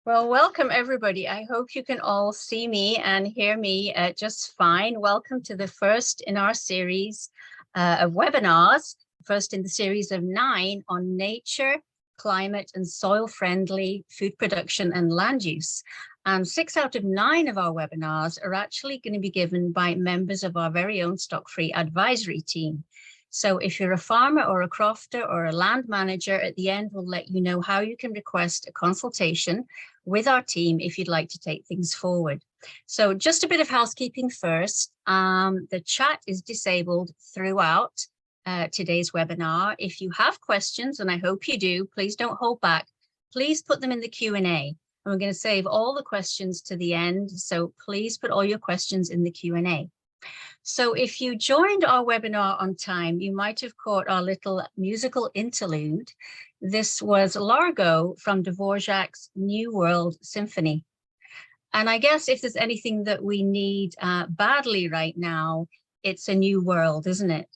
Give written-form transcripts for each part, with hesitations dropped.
Well, welcome everybody. I hope you can all see me and hear me just fine. Welcome to the first in our series of webinars, first in the series of 9 on nature, climate and soil-friendly food production and land use. 6 out of 9 of our webinars are actually going to be given by members of our very own Stock-Free advisory team. So if you're a farmer or a crofter or a land manager, at the end, we'll let you know how you can request a consultation with our team if you'd like to take things forward. So just a bit of housekeeping first. The chat is disabled throughout today's webinar. If you have questions, and I hope you do, please don't hold back. Please put them in the Q&A. And we're going to save all the questions to the end. So please put all your questions in the Q&A. So if you joined our webinar on time, you might have caught our little musical interlude. This was Largo from Dvorak's New World Symphony. And I guess if there's anything that we need badly right now, it's a new world, isn't it?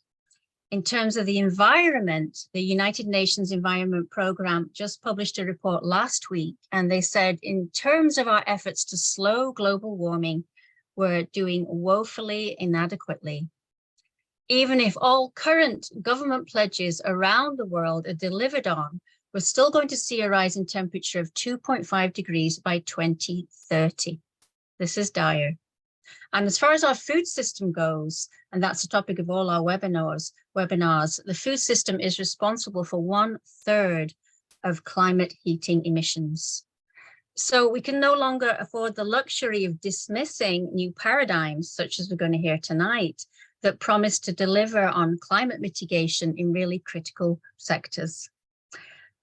In terms of the environment, the United Nations Environment Programme just published a report last week, and they said in terms of our efforts to slow global warming, we're doing woefully inadequately. Even if all current government pledges around the world are delivered on, we're still going to see a rise in temperature of 2.5 degrees by 2030. This is dire. And as far as our food system goes, and that's the topic of all our webinars, the food system is responsible for 1/3 of climate heating emissions. So we can no longer afford the luxury of dismissing new paradigms, such as we're going to hear tonight, that promise to deliver on climate mitigation in really critical sectors.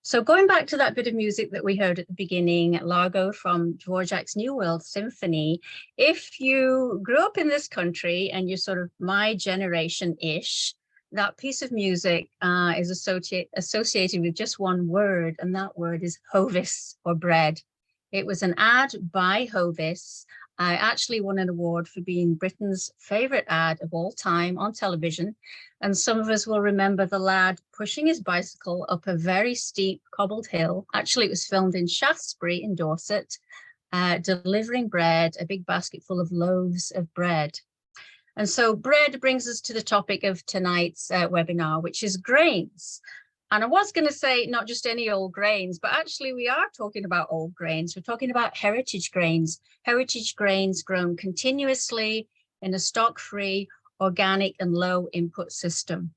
So going back to that bit of music that we heard at the beginning, Largo from Dvorak's New World Symphony, if you grew up in this country and you're sort of my generation-ish, that piece of music is associated with just one word, and that word is Hovis, or bread. It was an ad by Hovis. I actually won an award for being Britain's favorite ad of all time on television. And some of us will remember the lad pushing his bicycle up a very steep cobbled hill. Actually, it was filmed in Shaftesbury in Dorset, delivering bread, a big basket full of loaves of bread. And so bread brings us to the topic of tonight's webinar, which is grains. And I was going to say not just any old grains, but actually we are talking about old grains. We're talking about heritage grains grown continuously in a stock-free, organic and low input system.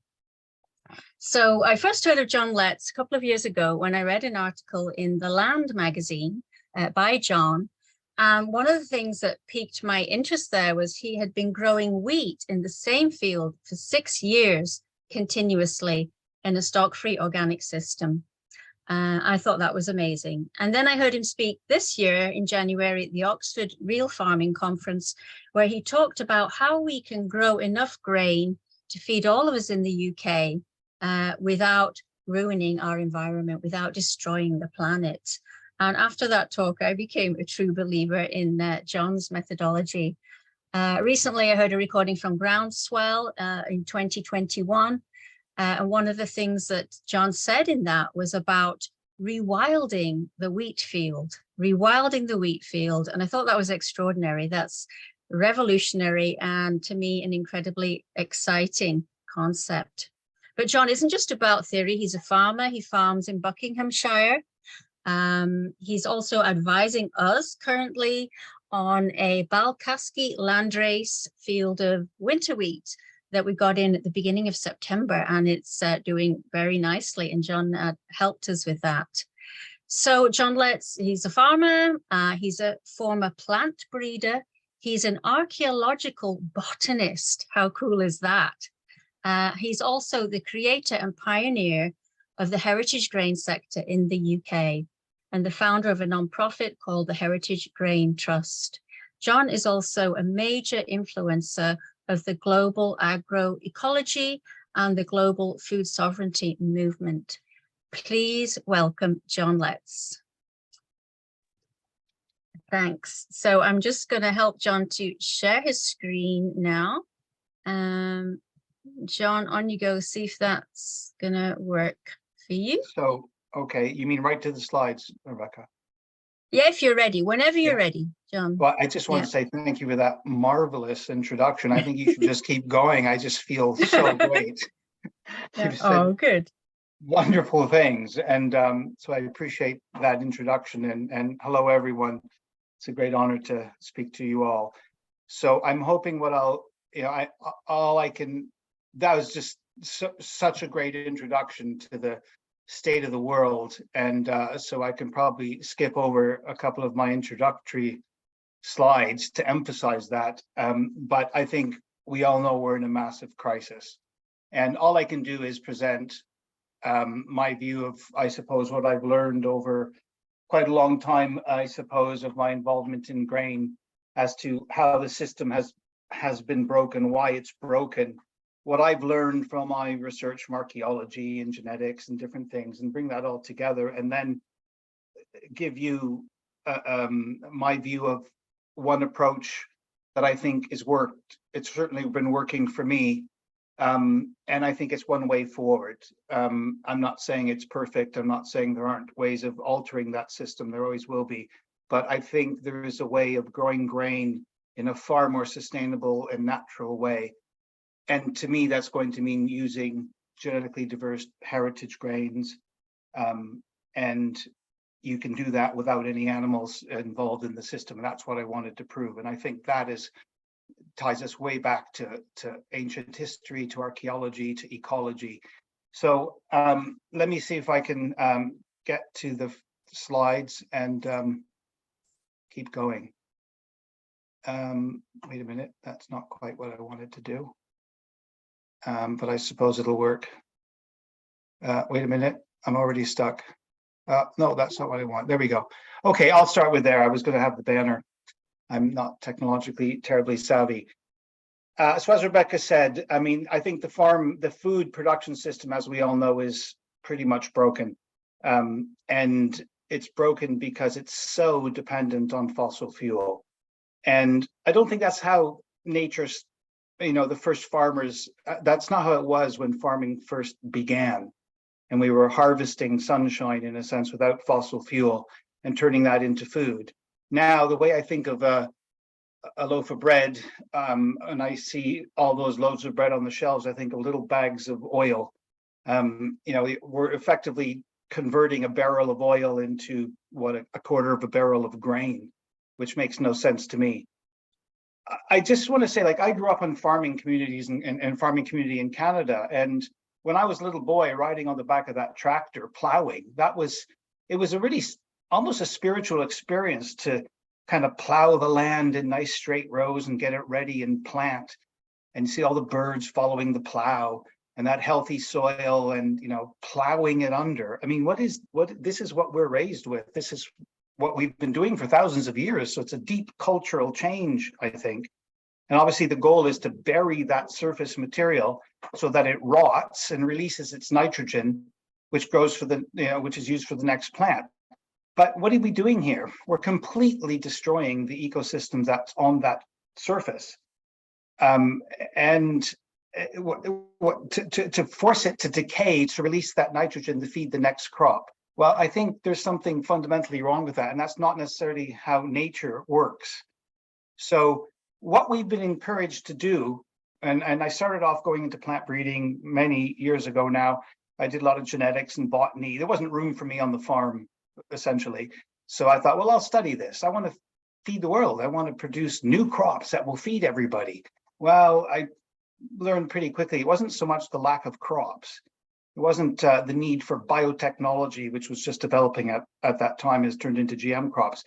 So I first heard of John Letts a couple of years ago when I read an article in The Land magazine by John. One of the things that piqued my interest there was he had been growing wheat in the same field for 6 years continuously in a stock-free organic system. I thought that was amazing. And then I heard him speak this year in January at the Oxford Real Farming Conference, where he talked about how we can grow enough grain to feed all of us in the UK without ruining our environment, without destroying the planet. And after that talk, I became a true believer in John's methodology. Recently, I heard a recording from Groundswell in 2021. And one of the things that John said in that was about rewilding the wheat field. And I thought that was extraordinary. That's revolutionary and to me an incredibly exciting concept. But John isn't just about theory. He's a farmer. He farms in Buckinghamshire. He's also advising us currently on a Balcaski landrace field of winter wheat that we got in at the beginning of September, and it's doing very nicely. And John helped us with that. So John Letts, he's a farmer. He's a former plant breeder. He's an archaeological botanist. How cool is that? He's also the creator and pioneer of the heritage grain sector in the UK and the founder of a nonprofit called the Heritage Grain Trust. John is also a major influencer of the global agroecology and the global food sovereignty movement. Please welcome John Letts. Thanks. So I'm just going to help John to share his screen now. John, on you go, see if that's going to work for you. So, okay, you mean right to the slides, Rebecca? Yeah, if you're ready, whenever you're ready, John. Well, I just want to say thank you for that marvelous introduction. I think you should just keep going. I just feel so great. Oh, good. Wonderful things. And so I appreciate that introduction. And hello, everyone. It's a great honor to speak to you all. So I'm hoping what that was just such a great introduction to the state of the world. And so I can probably skip over a couple of my introductory slides to emphasize that. But I think we all know we're in a massive crisis. And all I can do is present my view of, I suppose, what I've learned over quite a long time, I suppose, of my involvement in grain as to how the system has been broken, why it's broken, what I've learned from my research from archaeology and genetics and different things, and bring that all together, and then give you my view of one approach that I think has worked. It's certainly been working for me, and I think it's one way forward. I'm not saying it's perfect. I'm not saying there aren't ways of altering that system. There always will be. But I think there is a way of growing grain in a far more sustainable and natural way. And to me, that's going to mean using genetically diverse heritage grains. And you can do that without any animals involved in the system. And that's what I wanted to prove. And I think that ties us way back to ancient history, to archaeology, to ecology. So let me see if I can get to the slides and keep going. Wait a minute, that's not quite what I wanted to do. But I suppose it'll work. Wait a minute, I'm already stuck. No, that's not what I want. There we go. Okay, I'll start with there. I was going to have the banner. I'm not technologically terribly savvy. So as Rebecca said, I mean, I think the food production system, as we all know, is pretty much broken. And it's broken because it's so dependent on fossil fuel. And I don't think that's how nature's, the first farmers, that's not how it was when farming first began. And we were harvesting sunshine, in a sense, without fossil fuel and turning that into food. Now, the way I think of a loaf of bread, and I see all those loaves of bread on the shelves, I think of little bags of oil. We're effectively converting a barrel of oil into a quarter of a barrel of grain, which makes no sense to me. I just want to say, like, I grew up in farming communities and farming community in Canada. And when I was a little boy riding on the back of that tractor plowing, it was a really almost a spiritual experience to kind of plow the land in nice straight rows and get it ready and plant and see all the birds following the plow and that healthy soil and, plowing it under. I mean, this is what we're raised with. This is what we've been doing for thousands of years. So it's a deep cultural change, I think. And obviously the goal is to bury that surface material so that it rots and releases its nitrogen, which grows which is used for the next plant. But what are we doing here? We're completely destroying the ecosystem that's on that surface. To force it to decay, to release that nitrogen to feed the next crop. Well, I think there's something fundamentally wrong with that, and that's not necessarily how nature works. So what we've been encouraged to do, and I started off going into plant breeding many years ago now. I did a lot of genetics and botany. There wasn't room for me on the farm, essentially. So I thought, well, I'll study this. I want to feed the world. I want to produce new crops that will feed everybody. Well, I learned pretty quickly, it wasn't so much the lack of crops. It wasn't the need for biotechnology, which was just developing at that time, has turned into GM crops.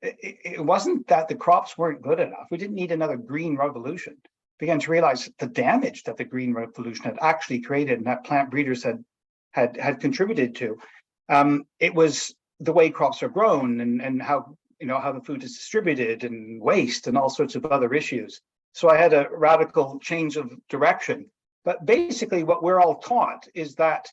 It wasn't that the crops weren't good enough. We didn't need another green revolution. Began to realize the damage that the green revolution had actually created and that plant breeders had contributed to. It was the way crops are grown and how the food is distributed and waste and all sorts of other issues. So I had a radical change of direction. But basically what we're all taught is that,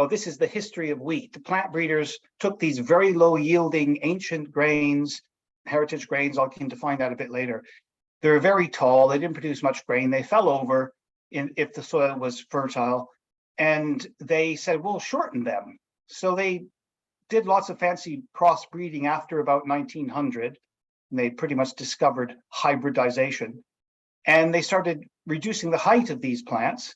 this is the history of wheat. The plant breeders took these very low yielding ancient grains, heritage grains, I'll come to find out a bit later. They're very tall, they didn't produce much grain, they fell over if the soil was fertile, and they said, we'll shorten them. So they did lots of fancy crossbreeding after about 1900, and they pretty much discovered hybridization. And they started reducing the height of these plants.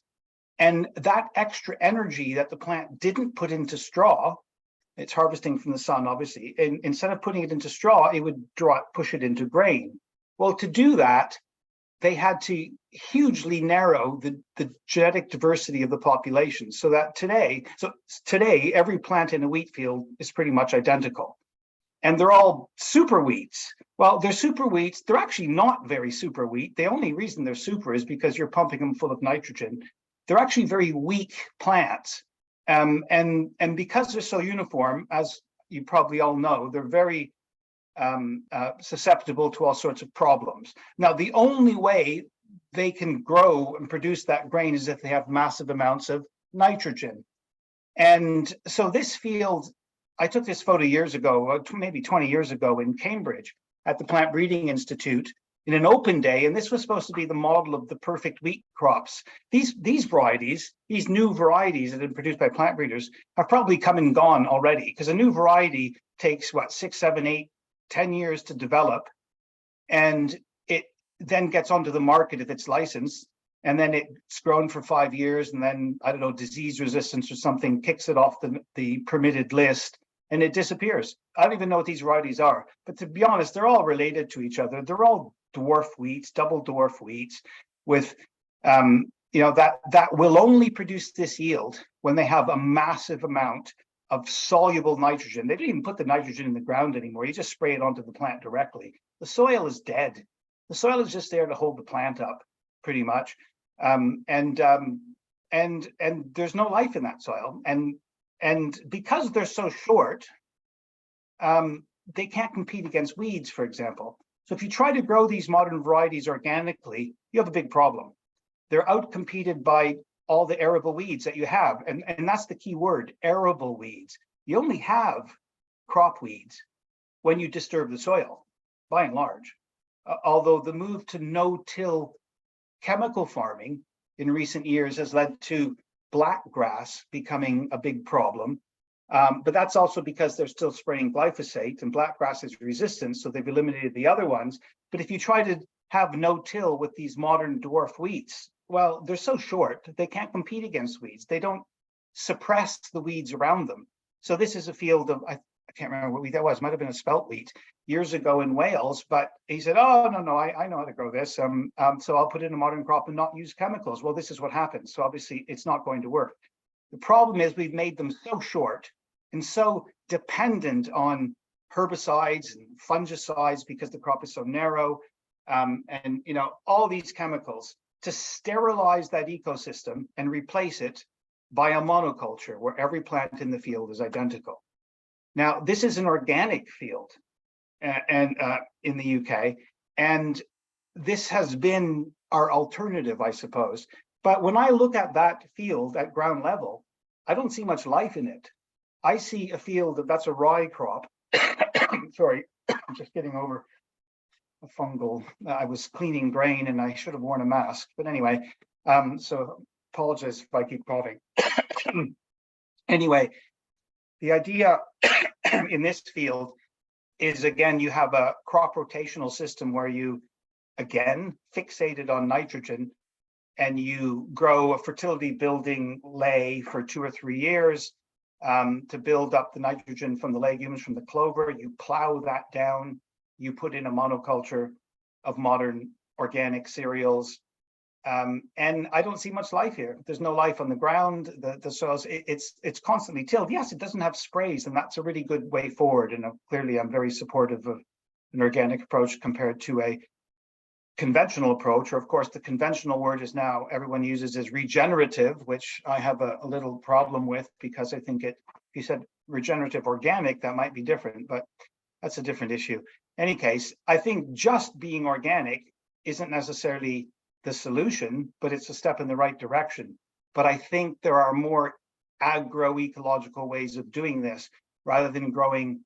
And that extra energy that the plant didn't put into straw, it's harvesting from the sun, obviously, and instead of putting it into straw, it would push it into grain. Well, to do that, they had to hugely narrow the genetic diversity of the population so that today, every plant in a wheat field is pretty much identical. And they're all super wheats. Well, they're super wheats. They're actually not very super wheat. The only reason they're super is because you're pumping them full of nitrogen. They're actually very weak plants. And because they're so uniform, as you probably all know, they're very susceptible to all sorts of problems. Now, the only way they can grow and produce that grain is if they have massive amounts of nitrogen. And so this field, I took this photo years ago, maybe 20 years ago in Cambridge at the Plant Breeding Institute in an open day. And this was supposed to be the model of the perfect wheat crops. These varieties, these new varieties that have been produced by plant breeders have probably come and gone already, because a new variety takes 6, 7, 8, 10 years to develop. And it then gets onto the market if it's licensed. And then it's grown for 5 years. And then, I don't know, disease resistance or something kicks it off the permitted list. And it disappears. I don't even know what these varieties are. But to be honest, they're all related to each other. They're all dwarf wheats, double dwarf wheats, with that will only produce this yield when they have a massive amount of soluble nitrogen. They don't even put the nitrogen in the ground anymore. You just spray it onto the plant directly. The soil is dead. The soil is just there to hold the plant up, pretty much. And there's no life in that soil. And because they're so short, they can't compete against weeds, for example. So if you try to grow these modern varieties organically, you have a big problem. They're outcompeted by all the arable weeds that you have. And that's the key word, arable weeds. You only have crop weeds when you disturb the soil, by and large. Although the move to no-till chemical farming in recent years has led to black grass becoming a big problem. But that's also because they're still spraying glyphosate, and black grass is resistant, so they've eliminated the other ones. But if you try to have no-till with these modern dwarf wheats, well, they're so short, they can't compete against weeds. They don't suppress the weeds around them. So this is a field of, I can't remember what wheat that was, might have been a spelt wheat years ago in Wales, but he said, oh, no, I know how to grow this. So I'll put in a modern crop and not use chemicals. Well, this is what happens. So obviously it's not going to work. The problem is we've made them so short and so dependent on herbicides and fungicides because the crop is so narrow, and all these chemicals to sterilize that ecosystem and replace it by a monoculture where every plant in the field is identical. Now, this is an organic field and in the UK, and this has been our alternative, I suppose. But when I look at that field at ground level, I don't see much life in it. I see a field that's a rye crop. Sorry, I'm just getting over a fungal. I was cleaning grain and I should have worn a mask. But anyway, so apologize if I keep coughing. Anyway, the idea in this field is, again, you have a crop rotational system where you, again, fixated on nitrogen, and you grow a fertility building ley for 2 or 3 years to build up the nitrogen from the legumes, from the clover. You plow that down, you put in a monoculture of modern organic cereals. And I don't see much life here. There's no life on the ground. The soils, it's constantly tilled. Yes, it doesn't have sprays, and that's a really good way forward. And clearly I'm very supportive of an organic approach compared to a conventional approach, or of course the conventional word is now everyone uses is regenerative, which I have a little problem with, because I think if you said regenerative organic, that might be different, but that's a different issue. Any case, I think just being organic isn't necessarily the solution, but it's a step in the right direction. But I think there are more agroecological ways of doing this rather than growing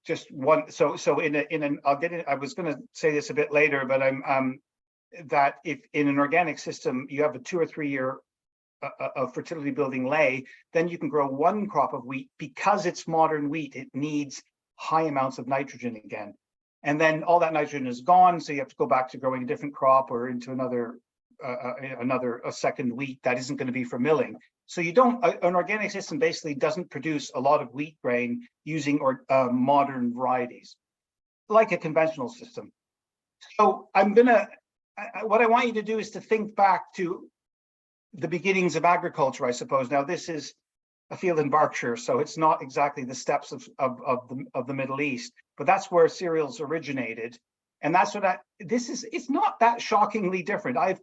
just one. So I'll get it. I was going to say this a bit later, but that if in an organic system you have a 2 or 3 year fertility building ley, then you can grow one crop of wheat because it's modern wheat. It needs high amounts of nitrogen again, and then all that nitrogen is gone. So you have to go back to growing a different crop or into a second wheat that isn't going to be for milling. So you don't, an organic system basically doesn't produce a lot of wheat grain using modern varieties, like a conventional system. So what I want you to do is to think back to the beginnings of agriculture, I suppose. Now, this is a field in Berkshire, so it's not exactly the steppes of the Middle East, but that's where cereals originated. And that's what it's not that shockingly different. I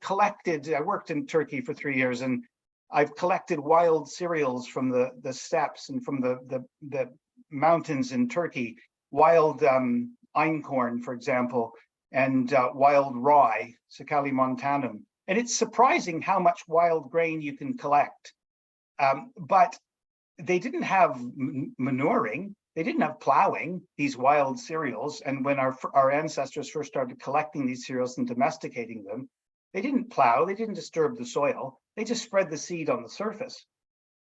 worked in Turkey for 3 years, and I've collected wild cereals from the steppes and from the mountains in Turkey, wild einkorn, for example, and wild rye, Sakali montanum. And it's surprising how much wild grain you can collect. But they didn't have manuring. They didn't have plowing, these wild cereals. And when our ancestors first started collecting these cereals and domesticating them, they didn't plow, they didn't disturb the soil. They just spread the seed on the surface.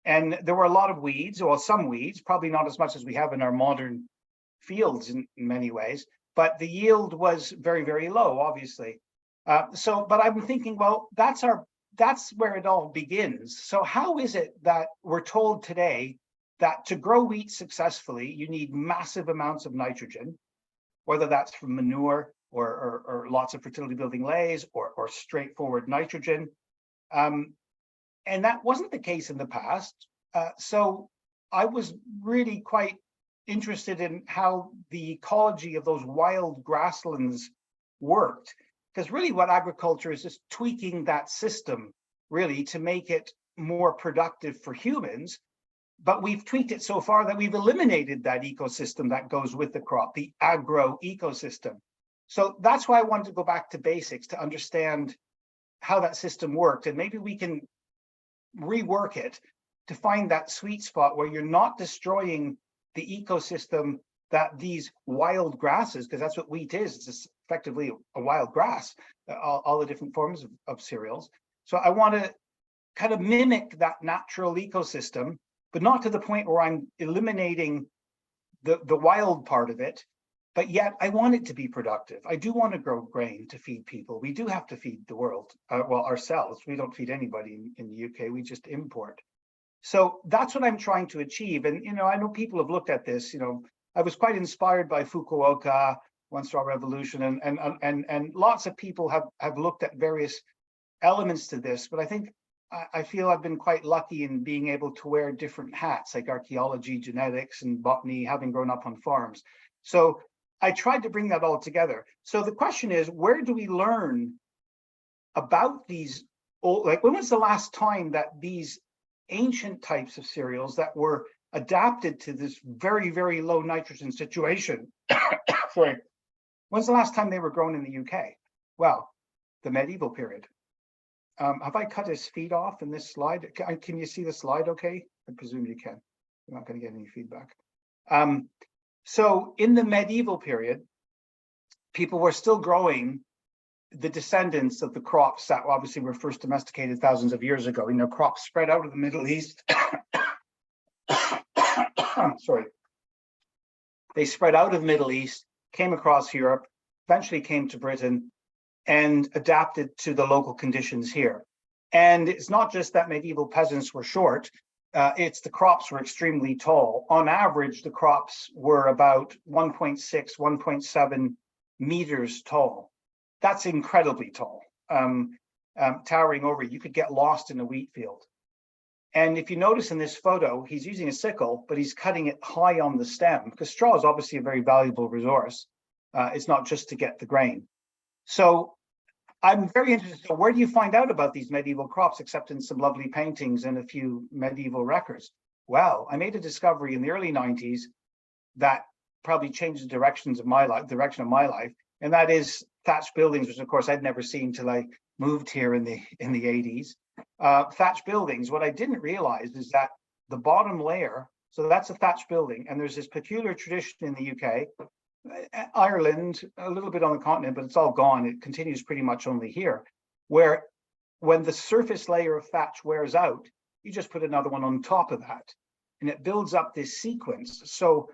And there were a lot of weeds, or some weeds, probably not as much as we have in our modern fields in many ways, but the yield was very, very low, obviously. But I'm thinking, well, that's where it all begins. So how is it that we're told today that to grow wheat successfully, you need massive amounts of nitrogen, whether that's from manure or lots of fertility building leys or straightforward nitrogen. And that wasn't the case in the past. So I was really quite interested in how the ecology of those wild grasslands worked, because really what agriculture is just tweaking that system really to make it more productive for humans. But we've tweaked it so far that we've eliminated that ecosystem that goes with the crop, the agro ecosystem. So that's why I wanted to go back to basics to understand how that system worked. And maybe we can rework it to find that sweet spot where you're not destroying the ecosystem that these wild grasses, because that's what wheat is, it's just effectively a wild grass, all the different forms of cereals. So I want to kind of mimic that natural ecosystem, but not to the point where I'm eliminating the wild part of it, but yet I want it to be productive. I do want to grow grain to feed people. We do have to feed the world, well, ourselves. We don't feed anybody in the UK, we just import. So that's what I'm trying to achieve. And, I know people have looked at this, I was quite inspired by Fukuoka, One Straw Revolution, and lots of people have looked at various elements to this, but I feel I've been quite lucky in being able to wear different hats, like archaeology, genetics, and botany, having grown up on farms. So I tried to bring that all together. So the question is, where do we learn about these old, like when was the last time that these ancient types of cereals that were adapted to this very, very low nitrogen situation, sorry, when's the last time they were grown in the UK? Well, the medieval period. Have I cut his feed off in this slide? Can you see the slide okay? I presume you can. You're not going to get any feedback. So in the medieval period, people were still growing the descendants of the crops that obviously were first domesticated thousands of years ago. Crops spread out of the Middle East. Sorry. They spread out of the Middle East, came across Europe, eventually came to Britain, and adapted to the local conditions here. And it's not just that medieval peasants were short, it's the crops were extremely tall. On average, the crops were about 1.6, 1.7 meters tall. That's incredibly tall, towering over. You could get lost in a wheat field. And if you notice in this photo, he's using a sickle, but he's cutting it high on the stem, because straw is obviously a very valuable resource. It's not just to get the grain. So I'm very interested. So where do you find out about these medieval crops, except in some lovely paintings and a few medieval records? Well, I made a discovery in the early 90s that probably changed the direction of my life, and that is thatched buildings, which of course I'd never seen till I moved here in the 80s. Thatched buildings. What I didn't realize is that the bottom layer, so that's a thatched building, and there's this peculiar tradition in the UK, Ireland, a little bit on the continent, but it's all gone. It continues pretty much only here, where when the surface layer of thatch wears out, you just put another one on top of that, and it builds up this sequence. So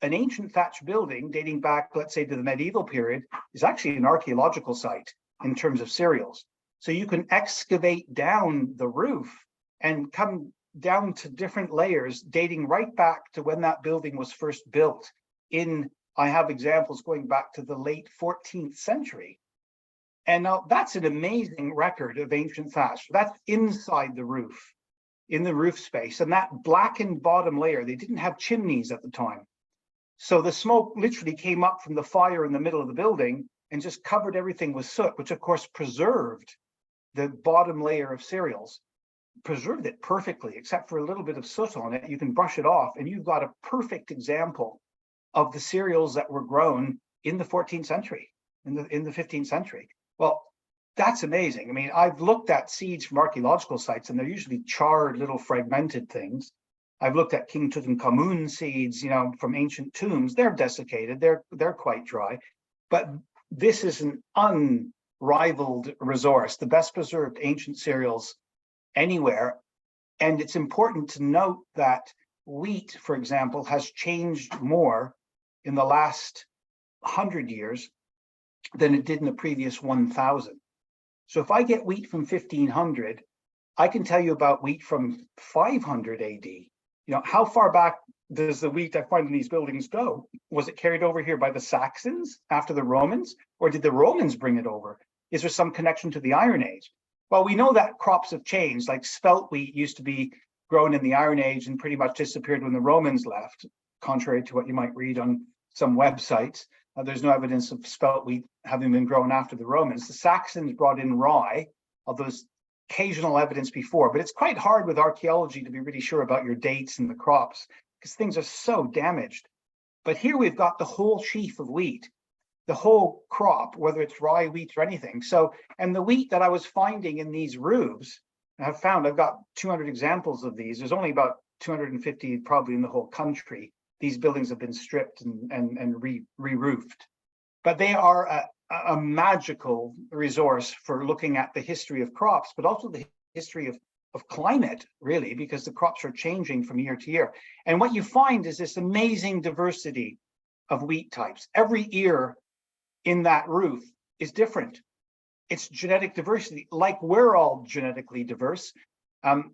an ancient thatch building dating back, let's say, to the medieval period is actually an archaeological site in terms of cereals. So you can excavate down the roof and come down to different layers dating right back to when that building was first built. I have examples going back to the late 14th century. And now that's an amazing record of ancient thatch. That's inside the roof, in the roof space. And that blackened bottom layer, they didn't have chimneys at the time. So the smoke literally came up from the fire in the middle of the building and just covered everything with soot, which of course preserved the bottom layer of cereals, preserved it perfectly, except for a little bit of soot on it. You can brush it off and you've got a perfect example of the cereals that were grown in the 14th century, in the 15th century. Well, that's amazing. I mean, I've looked at seeds from archaeological sites, and they're usually charred little fragmented things. I've looked at King Tutankhamun seeds, from ancient tombs. They're desiccated. They're quite dry. But this is an unrivaled resource, the best preserved ancient cereals anywhere. And it's important to note that wheat, for example, has changed more in the last 100 years than it did in the previous 1,000. So if I get wheat from 1500, I can tell you about wheat from 500 AD. How far back does the wheat I find in these buildings go? Was it carried over here by the Saxons after the Romans, or did the Romans bring it over? Is there some connection to the Iron Age? Well, we know that crops have changed. Like spelt wheat used to be grown in the Iron Age and pretty much disappeared when the Romans left, contrary to what you might read on some websites. There's no evidence of spelt wheat having been grown after the Romans. The Saxons brought in rye, although there's occasional evidence before, but it's quite hard with archaeology to be really sure about your dates and the crops because things are so damaged. But here we've got the whole sheaf of wheat, the whole crop, whether it's rye, wheat, or anything. So, and the wheat that I was finding in these roofs, I've got 200 examples of these. There's only about 250 probably in the whole country. These buildings have been stripped and re-roofed. But they are a magical resource for looking at the history of crops, but also the history of climate, really, because the crops are changing from year to year. And what you find is this amazing diversity of wheat types. Every ear in that roof is different. It's genetic diversity, like we're all genetically diverse.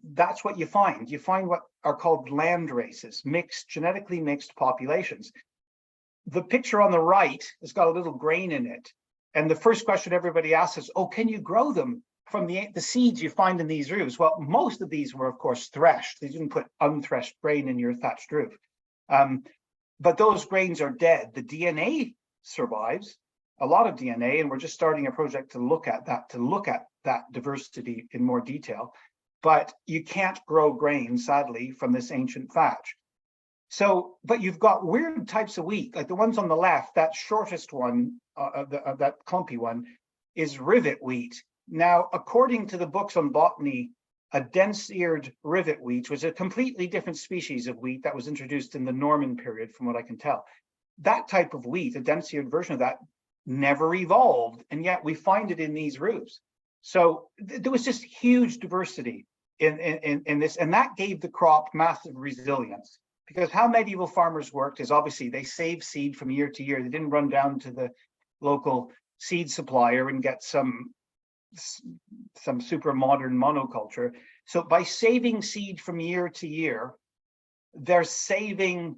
that's what you find. You find what are called land races, genetically mixed populations. The picture on the right has got a little grain in it. And the first question everybody asks is, oh, can you grow them from the seeds you find in these roofs? Well, most of these were, of course, threshed. They didn't put unthreshed grain in your thatched roof. But those grains are dead. The DNA survives, a lot of DNA, and we're just starting a project to look at that diversity in more detail. But you can't grow grain, sadly, from this ancient thatch. So, but you've got weird types of wheat, like the ones on the left, that shortest one, that clumpy one, is rivet wheat. Now, according to the books on botany, a dense-eared rivet wheat was a completely different species of wheat that was introduced in the Norman period, from what I can tell. That type of wheat, a dense-eared version of that, never evolved, and yet we find it in these roofs. So there was just huge diversity in this, and that gave the crop massive resilience. Because how medieval farmers worked is obviously they saved seed from year to year. They didn't run down to the local seed supplier and get some super modern monoculture. So by saving seed from year to year, they're saving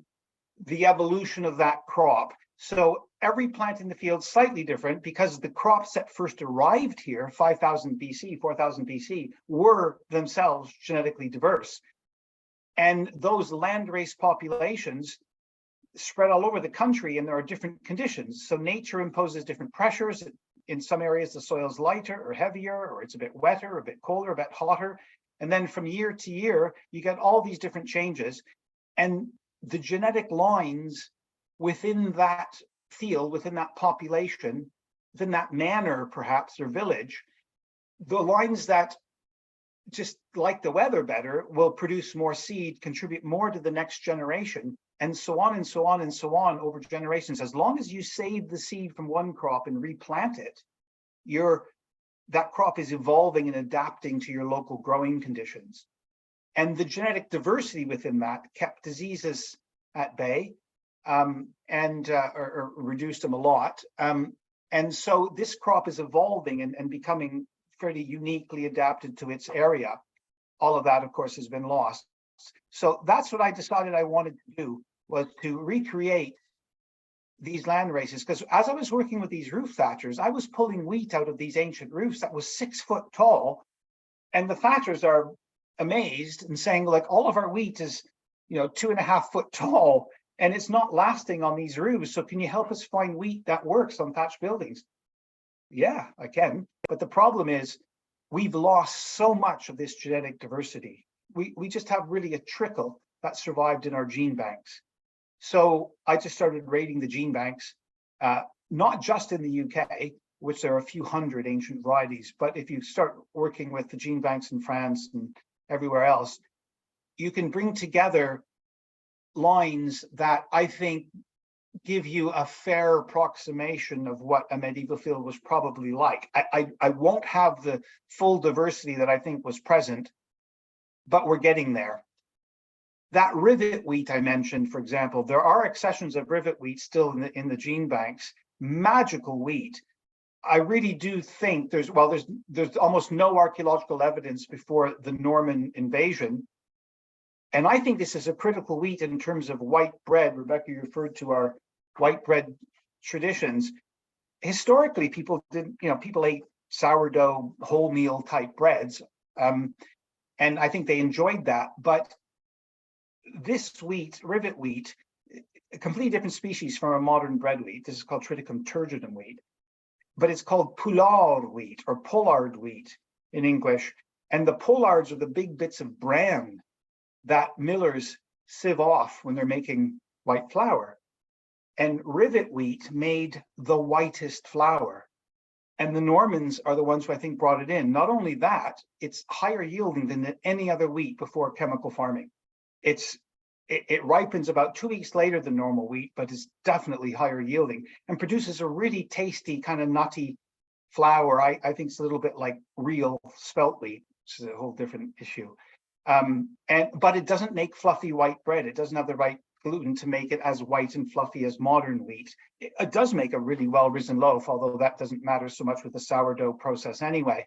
the evolution of that crop. So every plant in the field slightly different, because the crops that first arrived here, 5000 BC, 4000 BC, were themselves genetically diverse. And those landrace populations spread all over the country, and there are different conditions. So nature imposes different pressures. In some areas, the soil's lighter or heavier, or it's a bit wetter, a bit colder, a bit hotter. And then from year to year, you get all these different changes. And the genetic lines within that field, within that population, within that manor, perhaps, or village, the lines that just like the weather better will produce more seed, contribute more to the next generation, and so on and so on and so on over generations. As long as you save the seed from one crop and replant it, that crop is evolving and adapting to your local growing conditions. And the genetic diversity within that kept diseases at bay, or reduced them a lot. And so this crop is evolving and becoming fairly uniquely adapted to its area. All of that, of course, has been lost. So that's what I decided I wanted to do, was to recreate these land races. Because as I was working with these roof thatchers, I was pulling wheat out of these ancient roofs that was 6 foot tall. And the thatchers are amazed and saying, like, all of our wheat is, 2.5 foot tall, and it's not lasting on these roofs. So can you help us find wheat that works on thatched buildings? Yeah, I can. But the problem is we've lost so much of this genetic diversity. We just have really a trickle that survived in our gene banks. So I just started raiding the gene banks, not just in the UK, which there are a few hundred ancient varieties, but if you start working with the gene banks in France and everywhere else, you can bring together lines that I think give you a fair approximation of what a medieval field was probably like. I won't have the full diversity that I think was present, but we're getting there. That rivet wheat I mentioned, for example, there are accessions of rivet wheat still in the gene banks. Magical wheat. I really do think there's almost no archaeological evidence before the Norman invasion. And I think this is a critical wheat in terms of white bread. Rebecca, you referred to our white bread traditions. Historically, people ate sourdough, wholemeal type breads. And I think they enjoyed that. But this wheat, rivet wheat, a completely different species from a modern bread wheat. This is called Triticum turgidum wheat. But it's called poulard wheat or pollard wheat in English. And the pollards are the big bits of bran that millers sieve off when they're making white flour. And rivet wheat made the whitest flour. And the Normans are the ones who I think brought it in. Not only that, it's higher yielding than any other wheat before chemical farming. It ripens about 2 weeks later than normal wheat, but is definitely higher yielding and produces a really tasty kind of nutty flour. I think it's a little bit like real spelt wheat, which is a whole different issue. But it doesn't make fluffy white bread. It doesn't have the right gluten to make it as white and fluffy as modern wheat. It does make a really well-risen loaf, although that doesn't matter so much with the sourdough process anyway.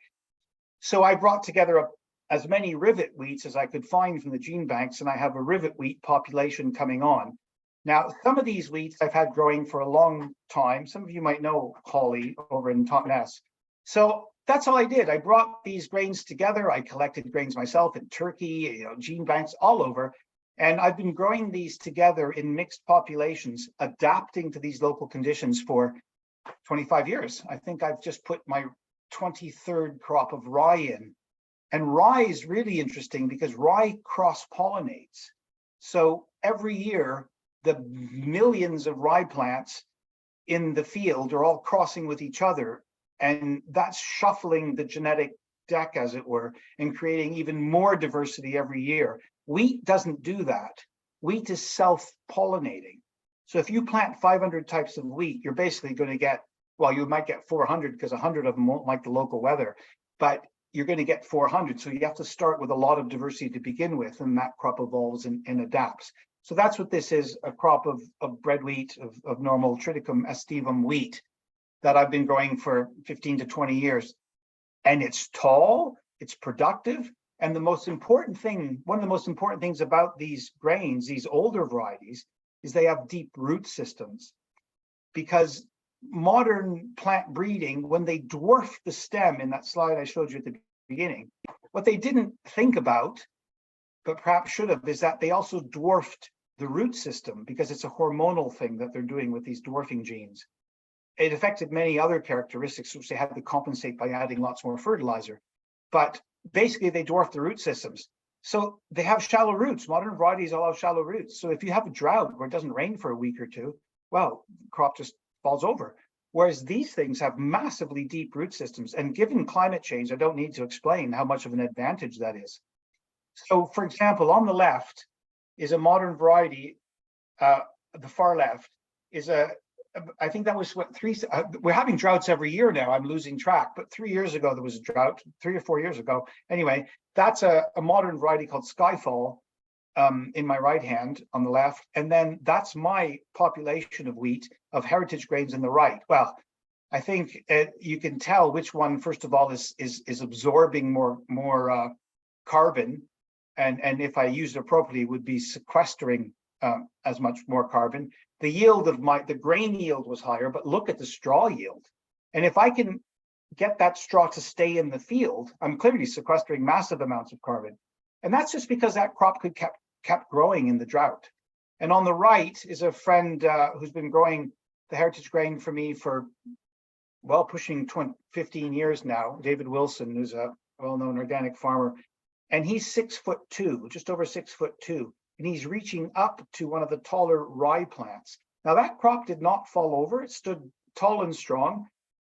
So I brought together as many rivet wheats as I could find from the gene banks, and I have a rivet wheat population coming on. Now, some of these wheats I've had growing for a long time. Some of you might know Holly over in Totnes. So that's all I did. I brought these grains together. I collected grains myself in Turkey, gene banks all over. And I've been growing these together in mixed populations, adapting to these local conditions for 25 years. I think I've just put my 23rd crop of rye in. And rye is really interesting because rye cross-pollinates. So every year, the millions of rye plants in the field are all crossing with each other. And that's shuffling the genetic deck, as it were, and creating even more diversity every year. Wheat doesn't do that. Wheat is self-pollinating. So if you plant 500 types of wheat, you're basically going to get, well, you might get 400 because 100 of them won't like the local weather, but you're going to get 400. So you have to start with a lot of diversity to begin with, and that crop evolves and adapts. So that's what this is, a crop of bread wheat, of normal Triticum aestivum wheat that I've been growing for 15 to 20 years. And it's tall, it's productive. And the most important thing, one of the most important things about these grains, these older varieties, is they have deep root systems. Because modern plant breeding, when they dwarf the stem in that slide I showed you at the beginning, what they didn't think about, but perhaps should have, is that they also dwarfed the root system because it's a hormonal thing that they're doing with these dwarfing genes. It affected many other characteristics, which they had to compensate by adding lots more fertilizer. But basically, they dwarf the root systems. So they have shallow roots. Modern varieties all have shallow roots. So if you have a drought where it doesn't rain for a week or two, well, the crop just falls over. Whereas these things have massively deep root systems. And given climate change, I don't need to explain how much of an advantage that is. So, for example, on the left is a modern variety. The far left is I think that was what we're having droughts every year now. I'm losing track, but 3 years ago, there was a drought, 3 or 4 years ago. Anyway, that's a modern variety called Skyfall in my right hand on the left. And then that's my population of wheat of heritage grains in the right. Well, I think you can tell which one, first of all, is absorbing more carbon. And if I use it appropriately, would be sequestering as much more carbon. The yield of the grain yield was higher, but look at the straw yield. And if I can get that straw to stay in the field, I'm clearly sequestering massive amounts of carbon. And that's just because that crop could kept growing in the drought. And on the right is a friend who's been growing the heritage grain for me for, well, pushing 15 years now, David Wilson, who's a well-known organic farmer. And he's 6'2", just over 6'2". And he's reaching up to one of the taller rye plants. Now that crop did not fall over, it stood tall and strong,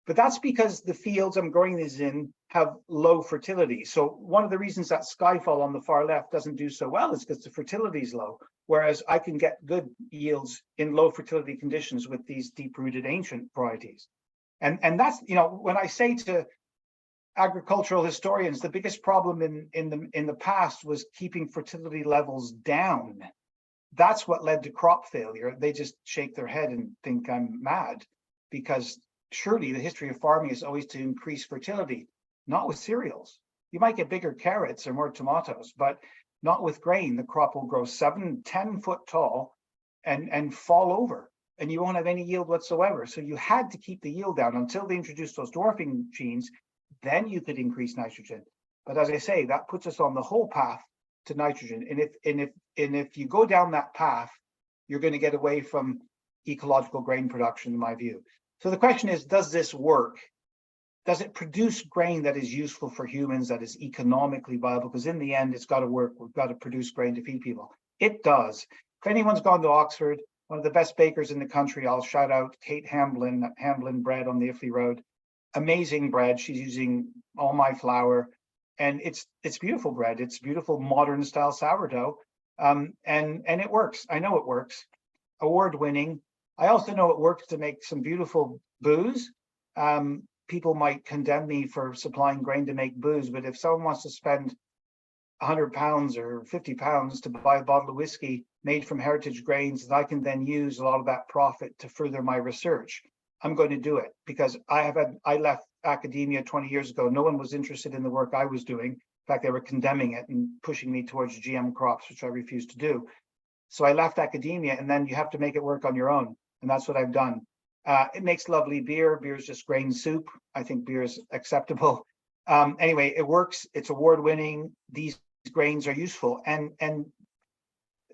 but that's because the fields I'm growing these in have low fertility. So one of the reasons that Skyfall on the far left doesn't do so well is because the fertility is low, whereas I can get good yields in low fertility conditions with these deep-rooted ancient varieties. And that's, when I say to agricultural historians, the biggest problem in the past was keeping fertility levels down. That's what led to crop failure. They just shake their head and think I'm mad, because surely the history of farming is always to increase fertility, not with cereals. You might get bigger carrots or more tomatoes, but not with grain. The crop will grow 7-10 foot tall and fall over, and you won't have any yield whatsoever. So you had to keep the yield down until they introduced those dwarfing genes. Then you could increase nitrogen. But as I say, that puts us on the whole path to nitrogen. And if you go down that path, you're going to get away from ecological grain production, in my view. So the question is, does this work? Does it produce grain that is useful for humans, that is economically viable? Because in the end, it's got to work. We've got to produce grain to feed people. It does. If anyone's gone to Oxford, one of the best bakers in the country, I'll shout out Kate Hamblin at Hamblin Bread on the Iffley Road. Amazing bread. She's using all my flour, and it's beautiful bread. It's beautiful modern style sourdough, and it works. I know it works. Award winning. I also know it works to make some beautiful booze. People might condemn me for supplying grain to make booze, but if someone wants to spend £100 or £50 to buy a bottle of whiskey made from heritage grains that I can then use a lot of that profit to further my research, I'm going to do it, because I academia 20 years ago, no one was interested in the work I was doing. In fact, they were condemning it and pushing me towards GM crops, which I refused to do. So I left academia, and then you have to make it work on your own. And that's what I've done. It makes lovely beer. Beer is just grain soup. I think beer is acceptable. Anyway, it works. It's award-winning. These grains are useful. And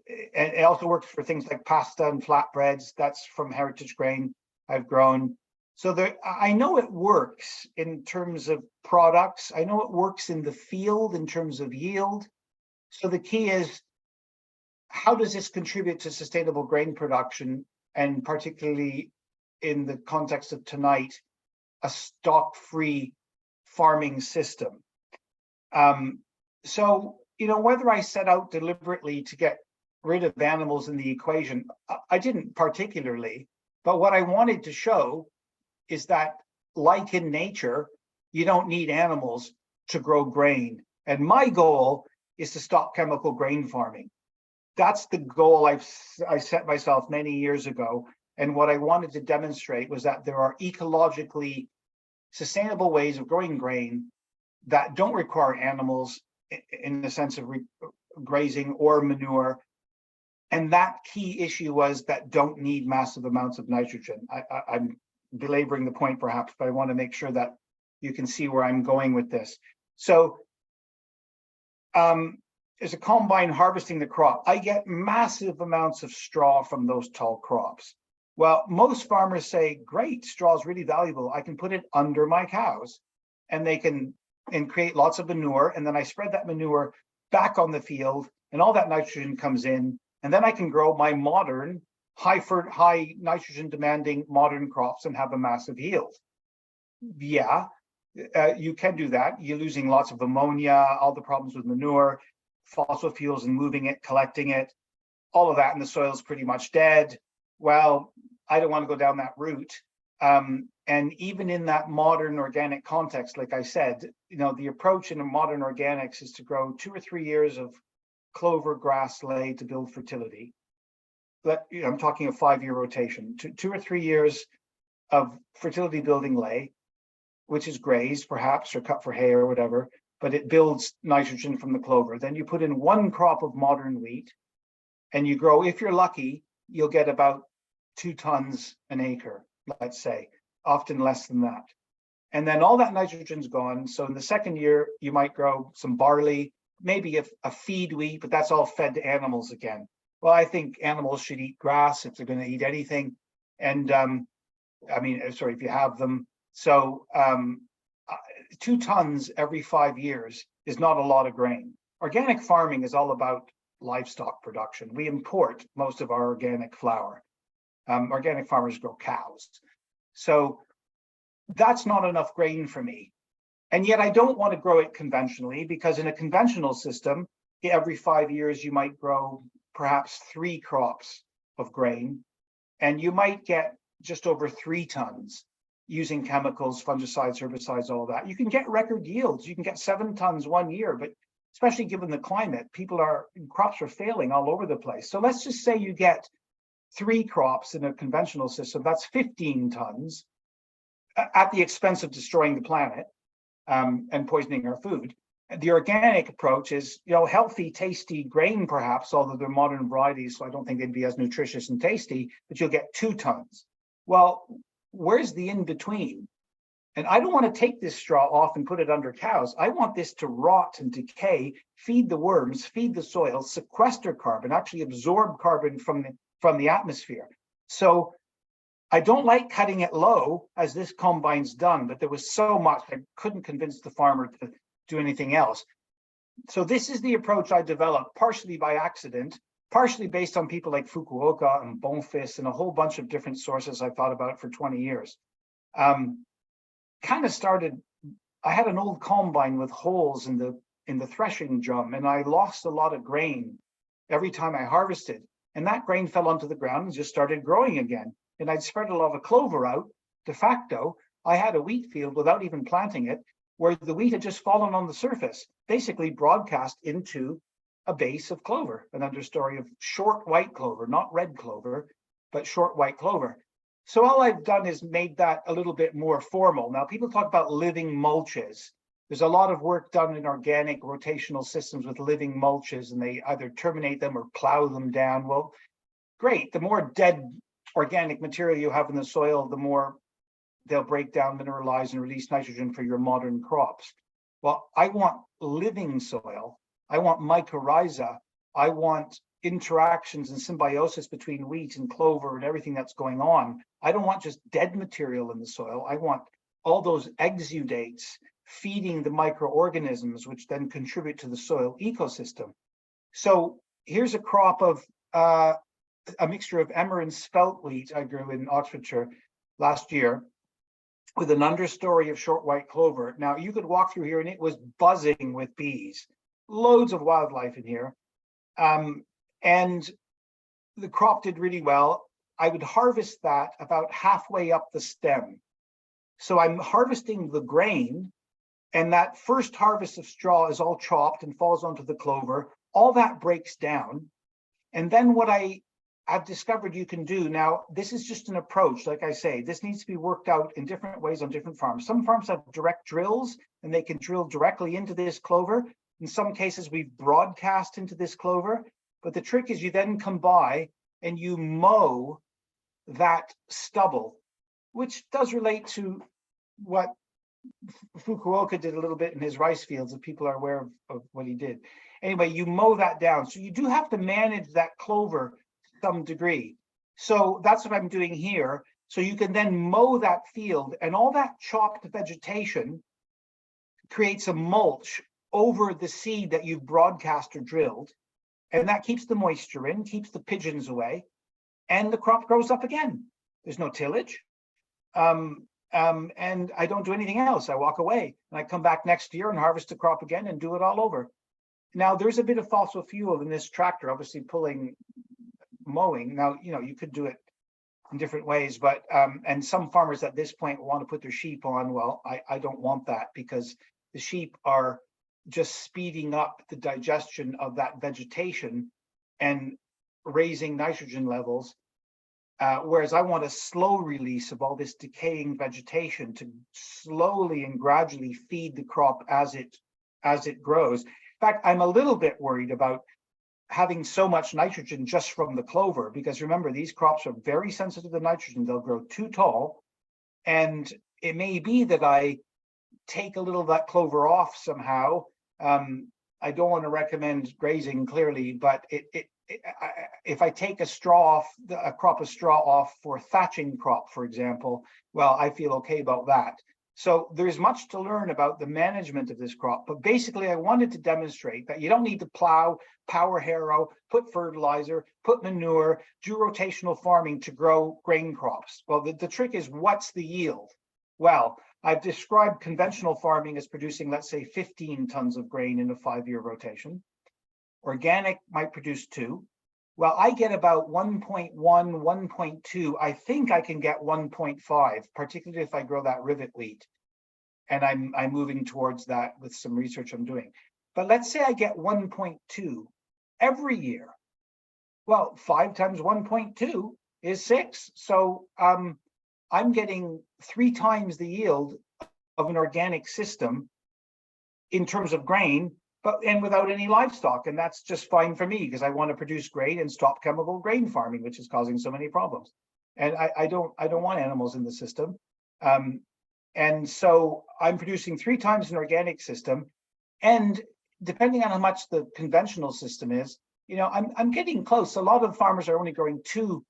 it also works for things like pasta and flatbreads. That's from heritage grain I've grown. So I know it works in terms of products. I know it works in the field in terms of yield. So the key is, how does this contribute to sustainable grain production, and particularly in the context of tonight, a stock-free farming system? So, whether I set out deliberately to get rid of animals in the equation, I didn't particularly, but what I wanted to show is that, like in nature, you don't need animals to grow grain. And my goal is to stop chemical grain farming. That's the goal I set myself many years ago. And what I wanted to demonstrate was that there are ecologically sustainable ways of growing grain that don't require animals in the sense of grazing or manure. And that key issue was that don't need massive amounts of nitrogen. I'm belaboring the point perhaps, but I want to make sure that you can see where I'm going with this. So as a combine harvesting the crop, I get massive amounts of straw from those tall crops. Well, most farmers say, great, straw is really valuable. I can put it under my cows, and they can create lots of manure. And then I spread that manure back on the field, and all that nitrogen comes in. And then I can grow my modern, high nitrogen demanding modern crops and have a massive yield. Yeah, you can do that. You're losing lots of ammonia, all the problems with manure, fossil fuels and moving it, collecting it, all of that, and the soil is pretty much dead. Well, I don't want to go down that route. And even in that modern organic context, like I said, the approach in modern organics is to grow 2 or 3 years of clover grass lay to build fertility. But I'm talking a 5-year rotation, 2 or 3 years of fertility building lay, which is grazed perhaps or cut for hay or whatever, but it builds nitrogen from the clover. Then you put in 1 crop of modern wheat, and you grow, if you're lucky, you'll get about 2 tons an acre, let's say, often less than that. And then all that nitrogen's gone. So in the second year, you might grow some barley, maybe a feed wheat, but that's all fed to animals again. Well, I think animals should eat grass if they're going to eat anything. And if you have them. So 2 tons every 5 years is not a lot of grain. Organic farming is all about livestock production. We import most of our organic flour. Organic farmers grow cows. So that's not enough grain for me. And yet I don't want to grow it conventionally, because in a conventional system, every 5 years, you might grow perhaps 3 crops of grain, and you might get just over 3 tons using chemicals, fungicides, herbicides, all of that. You can get record yields. You can get 7 tons 1 year, but especially given the climate, crops are failing all over the place. So let's just say you get 3 crops in a conventional system, that's 15 tons at the expense of destroying the planet and poisoning our food. The organic approach is, healthy, tasty grain, perhaps, although they're modern varieties, so I don't think they'd be as nutritious and tasty, but you'll get 2 tons. Well, where's the in-between? And I don't want to take this straw off and put it under cows. I want this to rot and decay, feed the worms, feed the soil, sequester carbon, actually absorb carbon from the atmosphere. So I don't like cutting it low, as this combine's done, but there was so much I couldn't convince the farmer to do anything else. So this is the approach I developed, partially by accident, partially based on people like Fukuoka and Bonfils and a whole bunch of different sources I've thought about for 20 years. Kind of started, I had an old combine with holes in the threshing drum, and I lost a lot of grain every time I harvested. And that grain fell onto the ground and just started growing again. And I'd spread a lot of clover out. De facto, I had a wheat field without even planting it, where the wheat had just fallen on the surface, basically broadcast into a base of clover, an understory of short white clover, not red clover, but short white clover. So all I've done is made that a little bit more formal. Now, people talk about living mulches. There's a lot of work done in organic rotational systems with living mulches, and they either terminate them or plow them down. Well, great. The more dead organic material you have in the soil, the more they'll break down, mineralize, and release nitrogen for your modern crops. Well, I want living soil. I want mycorrhiza. I want interactions and symbiosis between wheat and clover and everything that's going on. I don't want just dead material in the soil. I want all those exudates feeding the microorganisms, which then contribute to the soil ecosystem. So here's a crop of a mixture of emmer and spelt wheat I grew in Oxfordshire last year, with an understory of short white clover. Now, you could walk through here and it was buzzing with bees, loads of wildlife in here. And the crop did really well. I would harvest that about halfway up the stem. So I'm harvesting the grain, and that first harvest of straw is all chopped and falls onto the clover. All that breaks down. And then what I've discovered you can do now, this is just an approach. Like I say, this needs to be worked out in different ways on different farms. Some farms have direct drills and they can drill directly into this clover. In some cases, we've broadcast into this clover. But the trick is you then come by and you mow that stubble, which does relate to what Fukuoka did a little bit in his rice fields, if people are aware of what he did. Anyway, you mow that down. So you do have to manage that clover to some degree. So that's what I'm doing here. So you can then mow that field, and all that chopped vegetation creates a mulch over the seed that you've broadcast or drilled. And that keeps the moisture in, keeps the pigeons away, and the crop grows up again. There's no tillage. And I don't do anything else. I walk away and I come back next year and harvest the crop again and do it all over. Now, there's a bit of fossil fuel in this tractor, obviously pulling, mowing. Now, you could do it in different ways, but and some farmers at this point want to put their sheep on. Well, I don't want that, because the sheep are just speeding up the digestion of that vegetation and raising nitrogen levels. Whereas I want a slow release of all this decaying vegetation to slowly and gradually feed the crop as it grows. In fact, I'm a little bit worried about having so much nitrogen just from the clover, because remember, these crops are very sensitive to nitrogen. They'll grow too tall, and it may be that I take a little of that clover off somehow. I don't want to recommend grazing, clearly, but if I take a crop of straw off for thatching crop, for example, well, I feel okay about that. So there's much to learn about the management of this crop, but basically I wanted to demonstrate that you don't need to plow, power harrow, put fertilizer, put manure, do rotational farming to grow grain crops. Well, the trick is, what's the yield? Well, I've described conventional farming as producing, let's say, 15 tons of grain in a 5-year rotation. Organic might produce 2. Well, I get about 1.1, 1.2. I think I can get 1.5, particularly if I grow that rivet wheat. And I'm moving towards that with some research I'm doing. But let's say I get 1.2 every year. Well, 5 times 1.2 is 6. So I'm getting 3 times the yield of an organic system in terms of grain, and without any livestock. And that's just fine for me, because I want to produce grain and stop chemical grain farming, which is causing so many problems. And I don't want animals in the system. And so I'm producing 3 times an organic system. And depending on how much the conventional system is, I'm getting close. A lot of farmers are only growing 2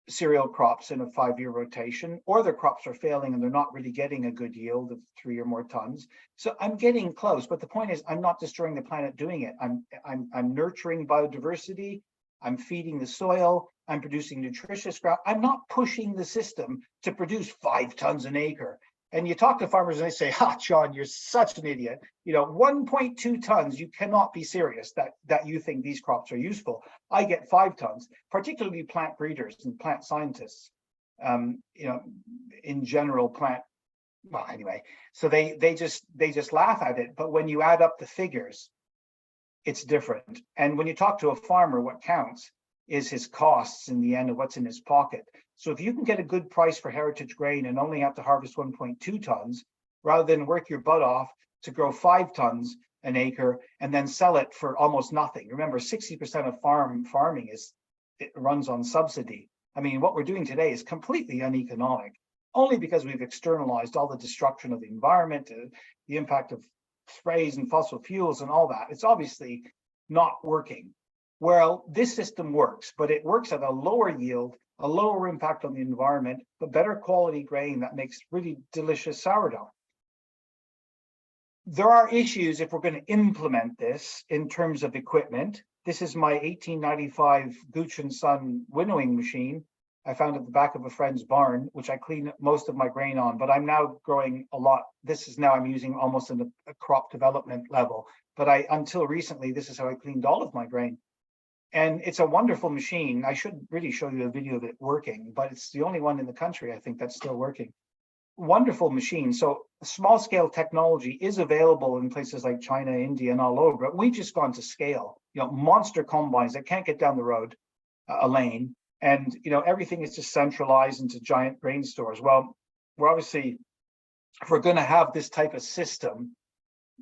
cereal crops in a 5-year rotation, or their crops are failing and they're not really getting a good yield of 3 or more tons. So I'm getting close, but the point is, I'm not destroying the planet doing it. I'm nurturing biodiversity. I'm feeding the soil. I'm producing nutritious crop. I'm not pushing the system to produce 5 tons an acre. And you talk to farmers and they say, John, you're such an idiot. 1.2 tons, you cannot be serious that you think these crops are useful. I get 5 tons, particularly plant breeders and plant scientists, in general well, anyway, so they just laugh at it. But when you add up the figures, it's different. And when you talk to a farmer, what counts is his costs in the end of what's in his pocket. So if you can get a good price for heritage grain and only have to harvest 1.2 tons, rather than work your butt off to grow 5 tons an acre and then sell it for almost nothing. Remember, 60% of farming it runs on subsidy. I mean, what we're doing today is completely uneconomic, only because we've externalized all the destruction of the environment, the impact of sprays and fossil fuels and all that. It's obviously not working. Well, this system works, but it works at a lower yield, a lower impact on the environment, but better quality grain that makes really delicious sourdough. There are issues if we're going to implement this in terms of equipment. This is my 1895 Gooch & Son winnowing machine I found at the back of a friend's barn, which I clean most of my grain on, but I'm now growing a lot. This is now I'm using almost in a crop development level, but until recently, this is how I cleaned all of my grain. And it's a wonderful machine. I should really show you a video of it working, but it's the only one in the country, I think, that's still working. Wonderful machine. So small scale technology is available in places like China, India, and all over, but we've just gone to scale, monster combines that can't get down the road, a lane. And, everything is just centralized into giant grain stores. Well, we're obviously, if we're going to have this type of system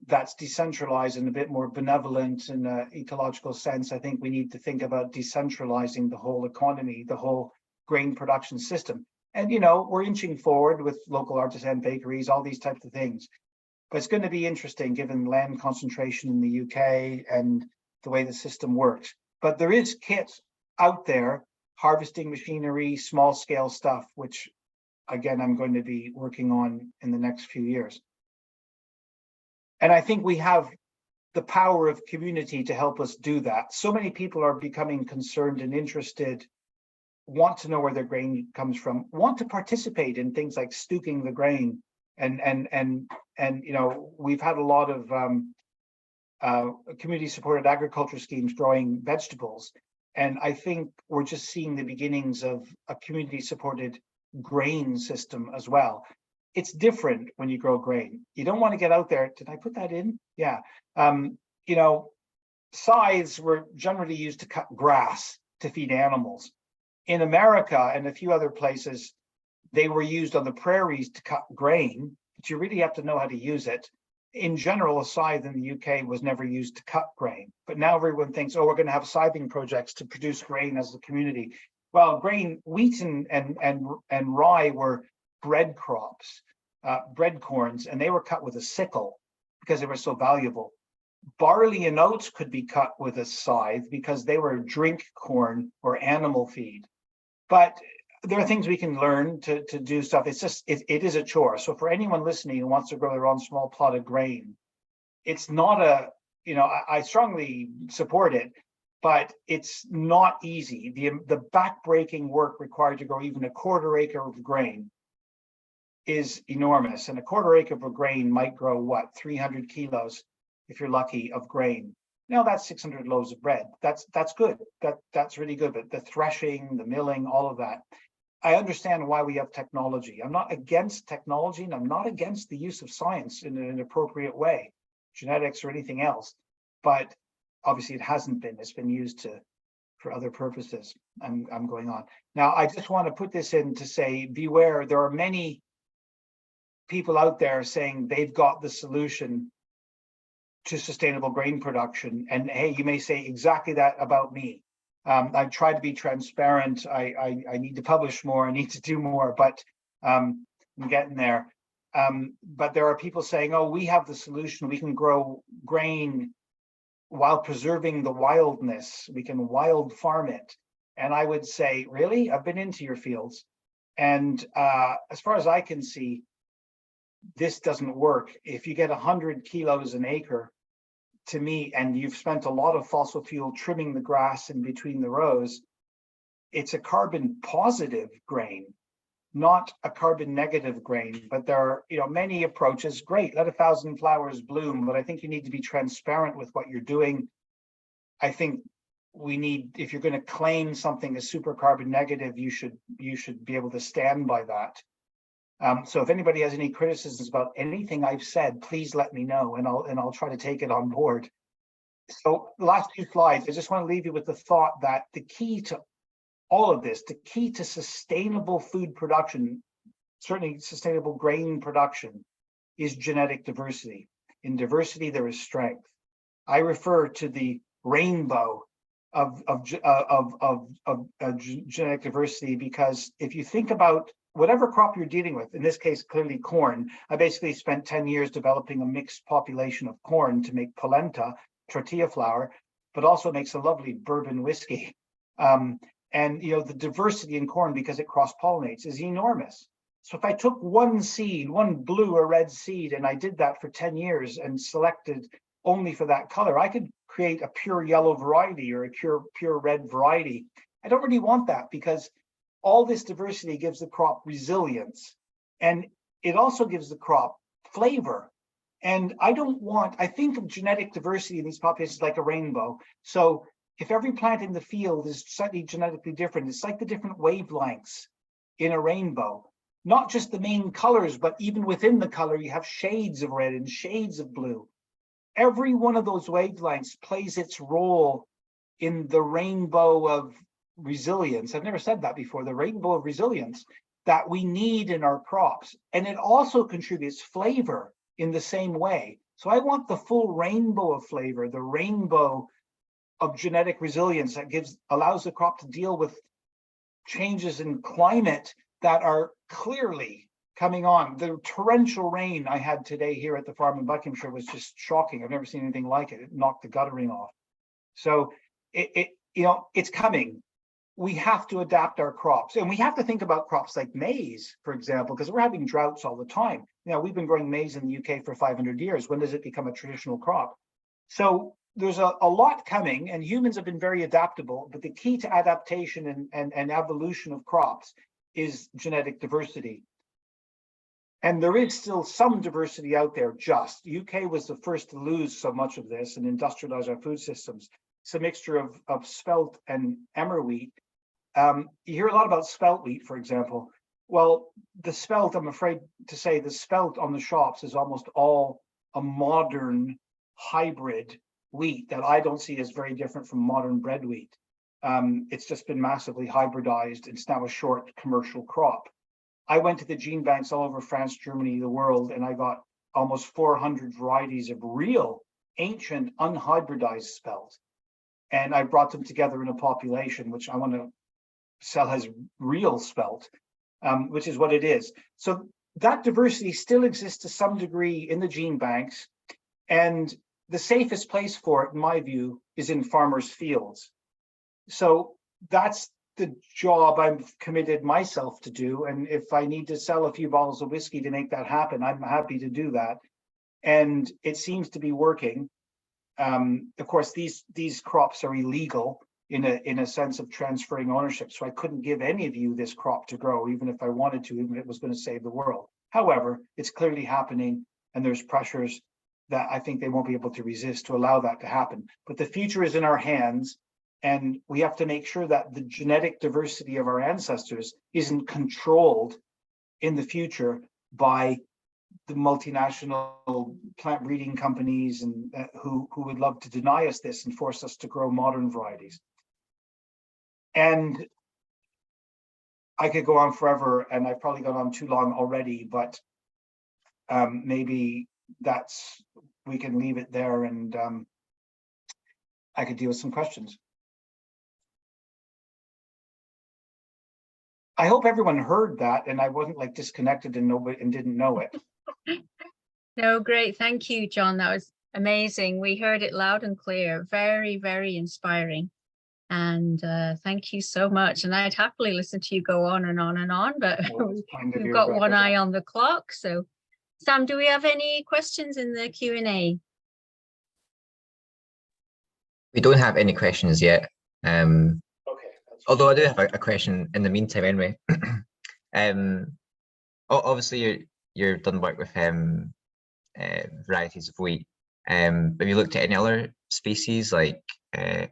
that's decentralized and a bit more benevolent in an ecological sense, I think we need to think about decentralizing the whole economy, the whole grain production system. And, we're inching forward with local artisan bakeries, all these types of things. But it's going to be interesting given land concentration in the UK and the way the system works. But there is kit out there, harvesting machinery, small scale stuff, which again, I'm going to be working on in the next few years. And I think we have the power of community to help us do that. So many people are becoming concerned and interested, want to know where their grain comes from, want to participate in things like stooking the grain. And we've had a lot of community supported agriculture schemes growing vegetables. And I think we're just seeing the beginnings of a community supported grain system as well. It's different when you grow grain. You don't want to get out there. Did I put that in? Yeah. Scythes were generally used to cut grass to feed animals. In America and a few other places, they were used on the prairies to cut grain, but you really have to know how to use it. In general, a scythe in the UK was never used to cut grain, but now everyone thinks, we're going to have scything projects to produce grain as a community. Well, wheat and rye were bread crops, bread corns, and they were cut with a sickle because they were so valuable. Barley and oats could be cut with a scythe because they were drink corn or animal feed. But there are things we can learn to do stuff. It's just, it is a chore. So for anyone listening who wants to grow their own small plot of grain, it's not I strongly support it, but it's not easy. The back-breaking work required to grow even a quarter acre of grain is enormous. And a quarter acre of grain might grow 300 kilos, if you're lucky, of grain. Now that's 600 loaves of bread. That's good. That's really good. But the threshing, the milling, all of that. I understand why we have technology. I'm not against technology, and I'm not against the use of science in an appropriate way, genetics or anything else. But obviously, it hasn't been. It's been used for other purposes. I'm going on now. I just want to put this in to say, beware. There are many people out there saying they've got the solution to sustainable grain production, and hey, you may say exactly that about me. I try to be transparent. I need to publish more. I need to do more, but I'm getting there. But there are people saying, we have the solution. We can grow grain while preserving the wildness. We can wild farm it. And I would say, really? I've been into your fields. And as far as I can see, this doesn't work. If you get 100 kilos an acre, to me, and you've spent a lot of fossil fuel trimming the grass in between the rows, it's a carbon positive grain, not a carbon negative grain. But there are, many approaches. Great, let 1,000 flowers bloom, but I think you need to be transparent with what you're doing. I think we need, if you're going to claim something as super carbon negative, you should be able to stand by that. So if anybody has any criticisms about anything I've said, please let me know, and I'll try to take it on board. So the last few slides, I just want to leave you with the thought that the key to all of this, the key to sustainable food production, certainly sustainable grain production, is genetic diversity. In diversity, there is strength. I refer to the rainbow of genetic diversity because if you think about whatever crop you're dealing with, in this case, clearly corn, I basically spent 10 years developing a mixed population of corn to make polenta, tortilla flour, but also makes a lovely bourbon whiskey. And you know, the diversity in corn, because it cross-pollinates, is enormous. So if I took one seed, one blue or red seed, and I did that for 10 years and selected only for that color, I could create a pure yellow variety or a pure red variety. I don't really want that because all this diversity gives the crop resilience, and it also gives the crop flavor. And I think of genetic diversity in these populations like a rainbow. So if every plant in the field is slightly genetically different, it's like the different wavelengths in a rainbow. Not just the main colors, but even within the color, you have shades of red and shades of blue. Every one of those wavelengths plays its role in the rainbow of resilience. I've never said that before, the rainbow of resilience that we need in our crops. And it also contributes flavor in the same way. So I want the full rainbow of flavor, the rainbow of genetic resilience that allows the crop to deal with changes in climate that are clearly coming on. The torrential rain I had today here at the farm in Buckinghamshire was just shocking. I've never seen anything like it. It knocked the guttering off. So it's coming. We have to adapt our crops, and we have to think about crops like maize, for example, because we're having droughts all the time. You know, we've been growing maize in the UK for 500 years. When does it become a traditional crop? So there's a lot coming, and humans have been very adaptable, but the key to adaptation and evolution of crops is genetic diversity. And there is still some diversity out there. UK was the first to lose so much of this and industrialize our food systems. It's a mixture of spelt and emmer wheat. You hear a lot about spelt wheat, for example. Well, the spelt, I'm afraid to say, the spelt on the shops is almost all a modern hybrid wheat that I don't see as very different from modern bread wheat. It's just been massively hybridized. It's now a short commercial crop. I went to the gene banks all over France, Germany, the world, and I got almost 400 varieties of real, ancient, unhybridized spelt. And I brought them together in a population, which I want to sell as real spelt, which is what it is. So that diversity still exists to some degree in the gene banks. And the safest place for it, in my view, is in farmers' fields. So that's the job I've committed myself to do. And if I need to sell a few bottles of whiskey to make that happen, I'm happy to do that. And it seems to be working. Of course, these crops are illegal in a sense of transferring ownership. So I couldn't give any of you this crop to grow, even if I wanted to, even if it was going to save the world. However, it's clearly happening, and there's pressures that I think they won't be able to resist to allow that to happen. But the future is in our hands, and we have to make sure that the genetic diversity of our ancestors isn't controlled in the future by the multinational plant breeding companies and who would love to deny us this and force us to grow modern varieties. And I could go on forever, and I've probably gone on too long already, but maybe we can leave it there, and I could deal with some questions. I hope everyone heard that, and I wasn't like disconnected and didn't know it. No, great. Thank you, John. That was amazing. We heard it loud and clear. Very, very inspiring. And thank you so much. And I'd happily listen to you go on and on and on, but we've got one eye on the clock. So Sam, do we have any questions in the Q&A? We don't have any questions yet. Okay. Although I do have a question in the meantime anyway. Obviously you've done work with varieties of wheat. Have you looked at any other species like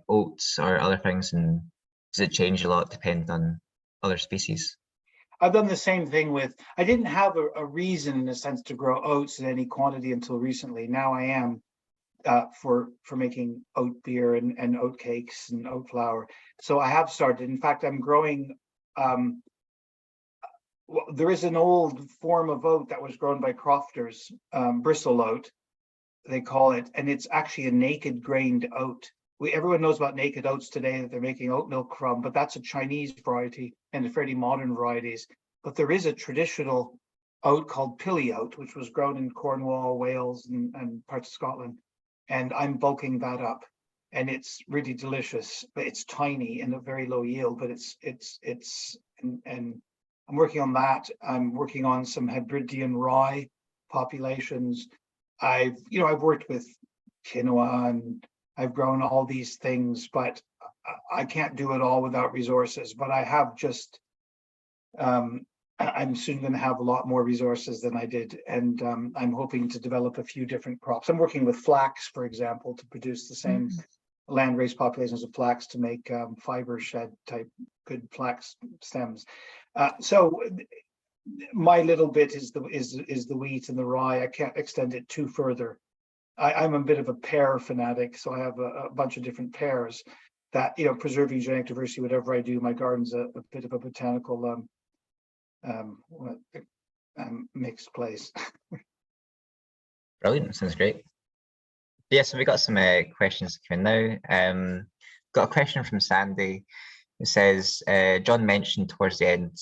oats or other things, and does it change a lot depending on other species? I've done the same thing I didn't have a reason in a sense to grow oats in any quantity until recently. Now I am. for making oat beer and oat cakes and oat flour. So I have started. In fact, I'm growing. Well, there is an old form of oat that was grown by crofters, bristle oat, they call it, and it's actually a naked grained oat. Everyone knows about naked oats today, that they're making oat milk from, but that's a Chinese variety and a fairly modern varieties. But there is a traditional oat called pilly oat, which was grown in Cornwall, Wales, and parts of Scotland. And I'm bulking that up, and it's really delicious. But it's tiny and a very low yield, but and I'm working on that. I'm working on some Hebridean rye populations. I've worked with quinoa, and I've grown all these things, but I can't do it all without resources. But I have just, I'm soon going to have a lot more resources than I did. And I'm hoping to develop a few different crops. I'm working with flax, for example, to produce the same land-raised populations of flax to make fiber shed type good flax stems. So my little bit is the wheat and the rye. I can't extend it too further. I'm a bit of a pear fanatic, so I have a bunch of different pears that, preserving genetic diversity, whatever I do, my garden's a bit of a botanical mixed place. Brilliant, sounds great. Yeah, so we got some questions coming now. Got a question from Sandy. It says, John mentioned towards the end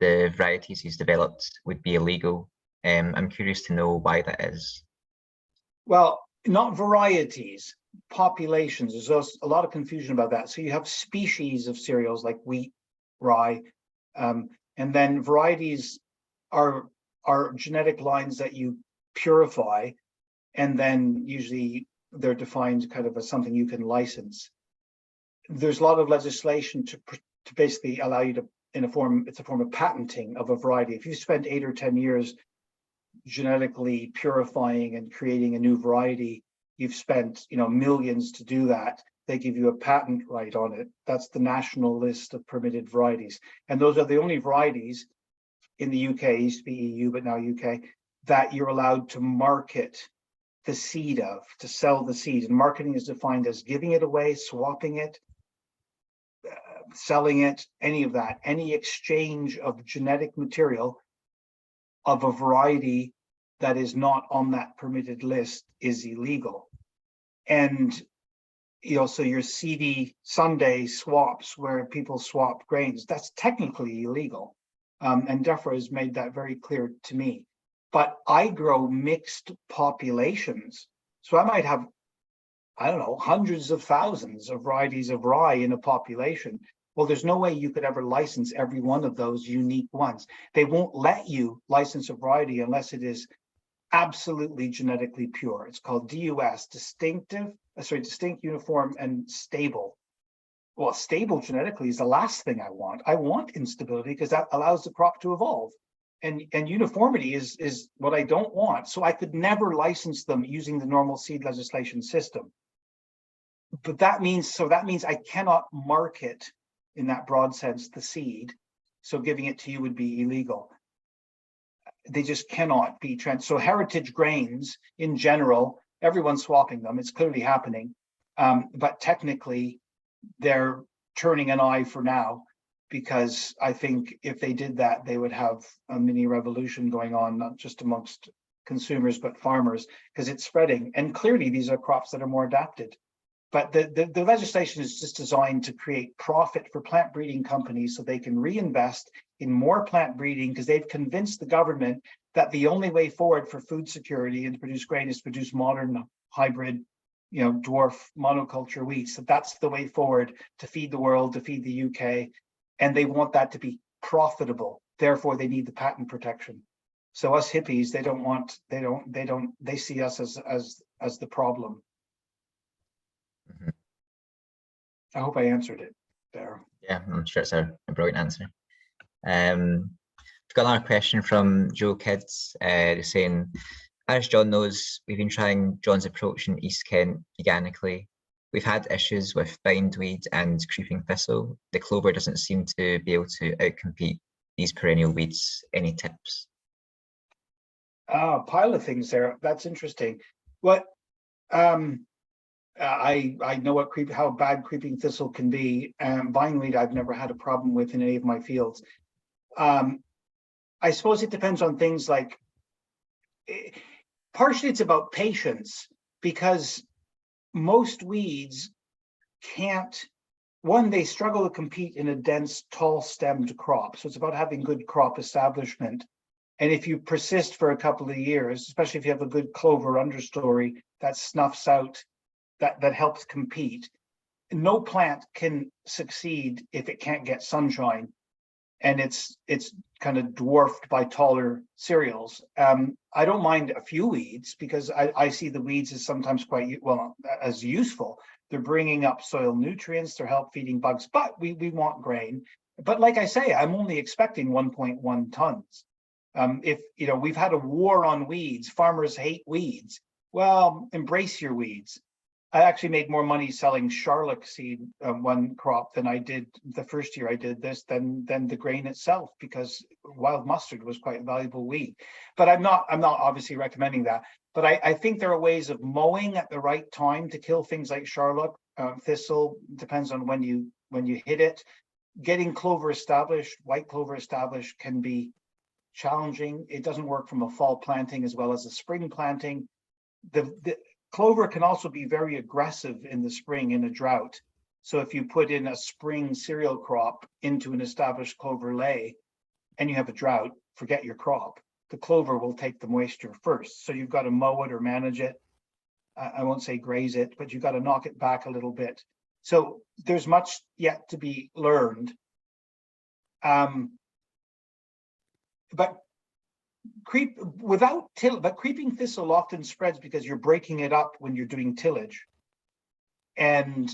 the varieties he's developed would be illegal. I'm curious to know why that is. Well, not varieties, populations. There's a lot of confusion about that. So you have species of cereals like wheat, rye, and then varieties are genetic lines that you purify, and then usually they're defined kind of as something you can license. There's a lot of legislation to basically allow you to, it's a form of patenting of a variety. If you spend 8 or 10 years genetically purifying and creating a new variety, you've spent millions to do that. They give you a patent right on it. That's the national list of permitted varieties, and those are the only varieties in the UK, used to be EU but now UK, that you're allowed to market the seed of, to sell the seed. And marketing is defined as giving it away, swapping it, selling it, any of that. Any exchange of genetic material of a variety that is not on that permitted list is illegal. And so your seedy Sunday swaps where people swap grains, that's technically illegal. And DEFRA has made that very clear to me. But I grow mixed populations. So I might have, I don't know, hundreds of thousands of varieties of rye in a population. Well, there's no way you could ever license every one of those unique ones. They won't let you license a variety unless it is absolutely genetically pure. It's called DUS, distinct, uniform, and stable. Well, stable genetically is the last thing I want. I want instability because that allows the crop to evolve. And uniformity is what I don't want. So I could never license them using the normal seed legislation system. But that means I cannot market in that broad sense the seed. So giving it to you would be illegal. They just cannot be so heritage grains in general, everyone's swapping them. It's clearly happening. But technically, they're turning an eye for now, because I think if they did that, they would have a mini revolution going on, not just amongst consumers, but farmers, because it's spreading. And clearly, these are crops that are more adapted. But the legislation is just designed to create profit for plant breeding companies so they can reinvest in more plant breeding, because they've convinced the government that the only way forward for food security and to produce grain is to produce modern hybrid, dwarf monoculture wheats. So that's the way forward to feed the world, to feed the UK. And they want that to be profitable. Therefore, they need the patent protection. So us hippies, they see us as the problem. Mm-hmm. I hope I answered it there. Yeah, I'm sure it's a brilliant answer. We've got another question from Joe Kids. They're saying, as John knows, we've been trying John's approach in East Kent organically. We've had issues with bindweed and creeping thistle. The clover doesn't seem to be able to outcompete these perennial weeds. Any tips? A pile of things there. That's interesting. What I know how bad creeping thistle can be. Bindweed I've never had a problem with in any of my fields. I suppose it depends on things like, partially it's about patience, because most weeds can't, one, they struggle to compete in a dense, tall stemmed crop. So it's about having good crop establishment. And if you persist for a couple of years, especially if you have a good clover understory that snuffs out, that helps compete, no plant can succeed if it can't get sunshine, and it's kind of dwarfed by taller cereals. I don't mind a few weeds, because I see the weeds as sometimes quite, well, as useful. They're bringing up soil nutrients, they're help feeding bugs, but we want grain. But like I say, I'm only expecting 1.1 tons. If, we've had a war on weeds, farmers hate weeds. Well, embrace your weeds. I actually made more money selling charlotte seed, one crop, than I did the first year I did this, than the grain itself, because wild mustard was quite a valuable weed. But I'm not obviously recommending that. But I think there are ways of mowing at the right time to kill things like charlotte, thistle. Depends on when you hit it. Getting clover established, white clover established, can be challenging. It doesn't work from a fall planting as well as a spring planting. The clover can also be very aggressive in the spring in a drought. So if you put in a spring cereal crop into an established clover lay and you have a drought, forget your crop. The clover will take the moisture first. So you've got to mow it or manage it. I won't say graze it, but you've got to knock it back a little bit. So there's much yet to be learned. But creeping thistle often spreads because you're breaking it up when you're doing tillage. And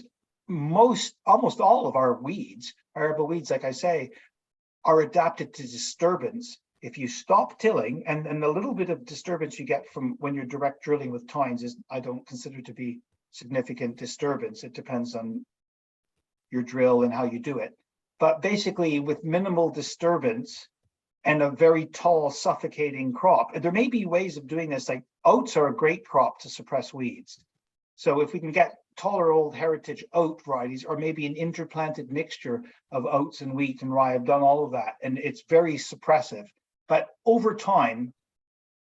almost all of our weeds, arable weeds, like I say, are adapted to disturbance. If you stop tilling, and the little bit of disturbance you get from when you're direct drilling with tines is, I don't consider to be significant disturbance. It depends on your drill and how you do it. But basically, with minimal disturbance and a very tall, suffocating crop, and there may be ways of doing this, like oats are a great crop to suppress weeds. So if we can get taller old heritage oat varieties, or maybe an interplanted mixture of oats and wheat and rye, I've done all of that, and it's very suppressive. But over time,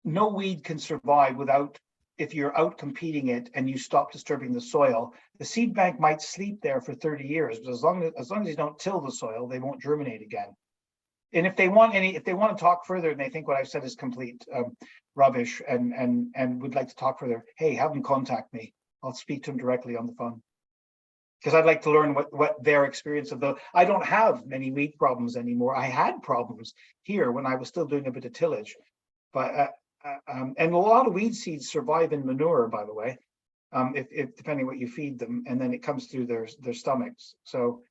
no weed can survive without, if you're out competing it and you stop disturbing the soil, the seed bank might sleep there for 30 years, but as long as you don't till the soil, they won't germinate again. And if they want to talk further and they think what I've said is complete rubbish and would like to talk further, hey, have them contact me. I'll speak to them directly on the phone, because I'd like to learn what their experience of the. I don't have many weed problems anymore. I had problems here when I was still doing a bit of tillage, but and a lot of weed seeds survive in manure, by the way, if depending what you feed them, and then it comes through their stomachs. So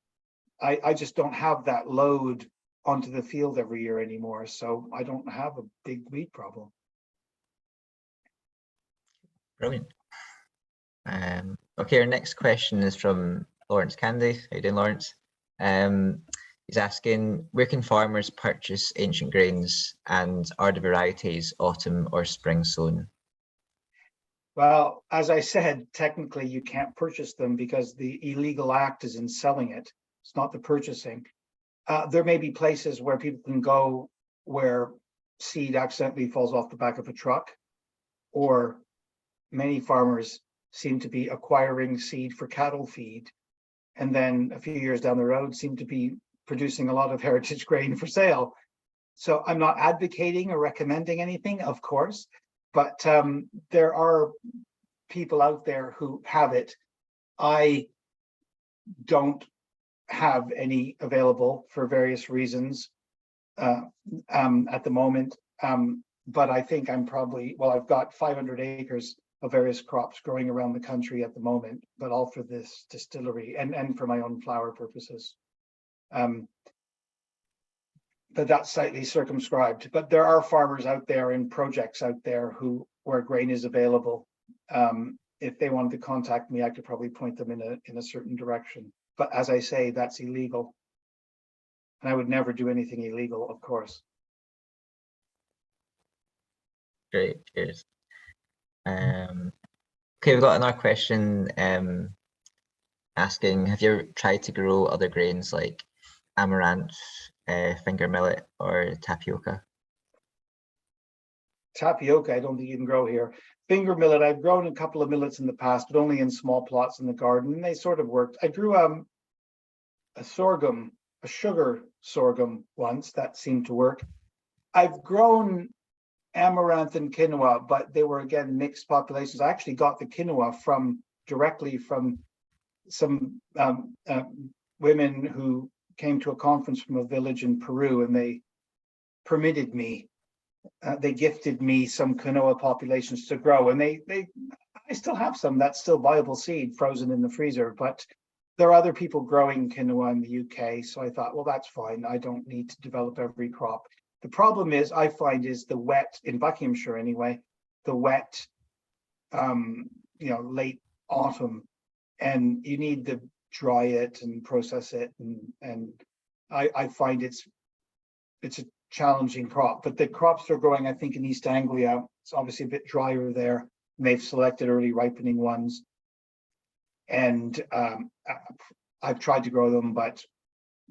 I just don't have that load onto the field every year anymore, so I don't have a big weed problem. Brilliant. Okay, our next question is from Lawrence Candy. How you doing, Lawrence? He's asking, where can farmers purchase ancient grains, and are the varieties autumn or spring sown? Well, as I said, technically you can't purchase them because the illegal act is in selling it. It's not the purchasing. There may be places where people can go where seed accidentally falls off the back of a truck, or many farmers seem to be acquiring seed for cattle feed, and then a few years down the road seem to be producing a lot of heritage grain for sale. So I'm not advocating or recommending anything, of course, but there are people out there who have it. I don't have any available for various reasons at the moment, but I think I'm probably, well, I've got 500 acres of various crops growing around the country at the moment, but all for this distillery and for my own flour purposes. But that's slightly circumscribed. But there are farmers out there and projects out there where grain is available. If they wanted to contact me, I could probably point them in a certain direction. But as I say, that's illegal. And I would never do anything illegal, of course. Great, cheers. Okay, we've got another question asking, have you ever tried to grow other grains like amaranth, finger millet, or tapioca? Tapioca, I don't think you can grow here. Finger millet, I've grown a couple of millets in the past, but only in small plots in the garden, and they sort of worked. I grew a sorghum, a sugar sorghum once, that seemed to work. I've grown amaranth and quinoa, but they were again mixed populations. I actually got the quinoa directly from some women who came to a conference from a village in Peru, and they permitted me. They gifted me some quinoa populations to grow, and I still have some. That's still viable seed frozen in the freezer. But there are other people growing quinoa in the UK, so I thought, well, that's fine. I don't need to develop every crop. The problem is, I find, is the wet in Buckinghamshire anyway. The wet, late autumn, and you need to dry it and process it, and I find it's a challenging crop. But the crops they're growing, I think, in East Anglia, it's obviously a bit drier there, and they've selected early ripening ones. And I've tried to grow them, but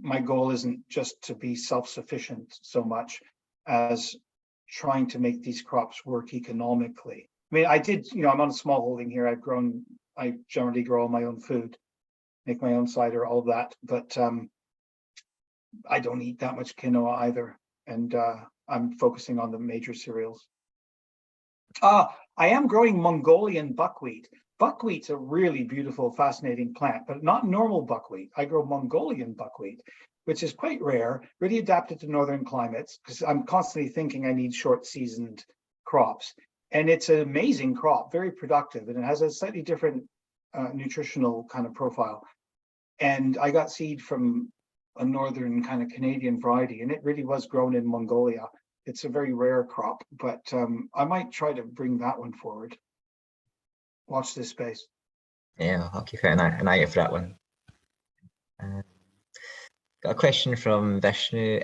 my goal isn't just to be self-sufficient so much as trying to make these crops work economically. I mean, I'm on a small holding here. I generally grow all my own food, make my own cider, all of that, but I don't eat that much quinoa either. And I'm focusing on the major cereals. I am growing Mongolian buckwheat. Buckwheat's a really beautiful, fascinating plant, but not normal buckwheat. I grow Mongolian buckwheat, which is quite rare, really adapted to northern climates, because I'm constantly thinking I need short-seasoned crops. And it's an amazing crop, very productive, and it has a slightly different nutritional kind of profile. And I got seed from a northern kind of Canadian variety, and it really was grown in Mongolia. It's a very rare crop, but I might try to bring that one forward. Watch this space. Yeah, I'll keep an eye out for that one. Got a question from Vishnu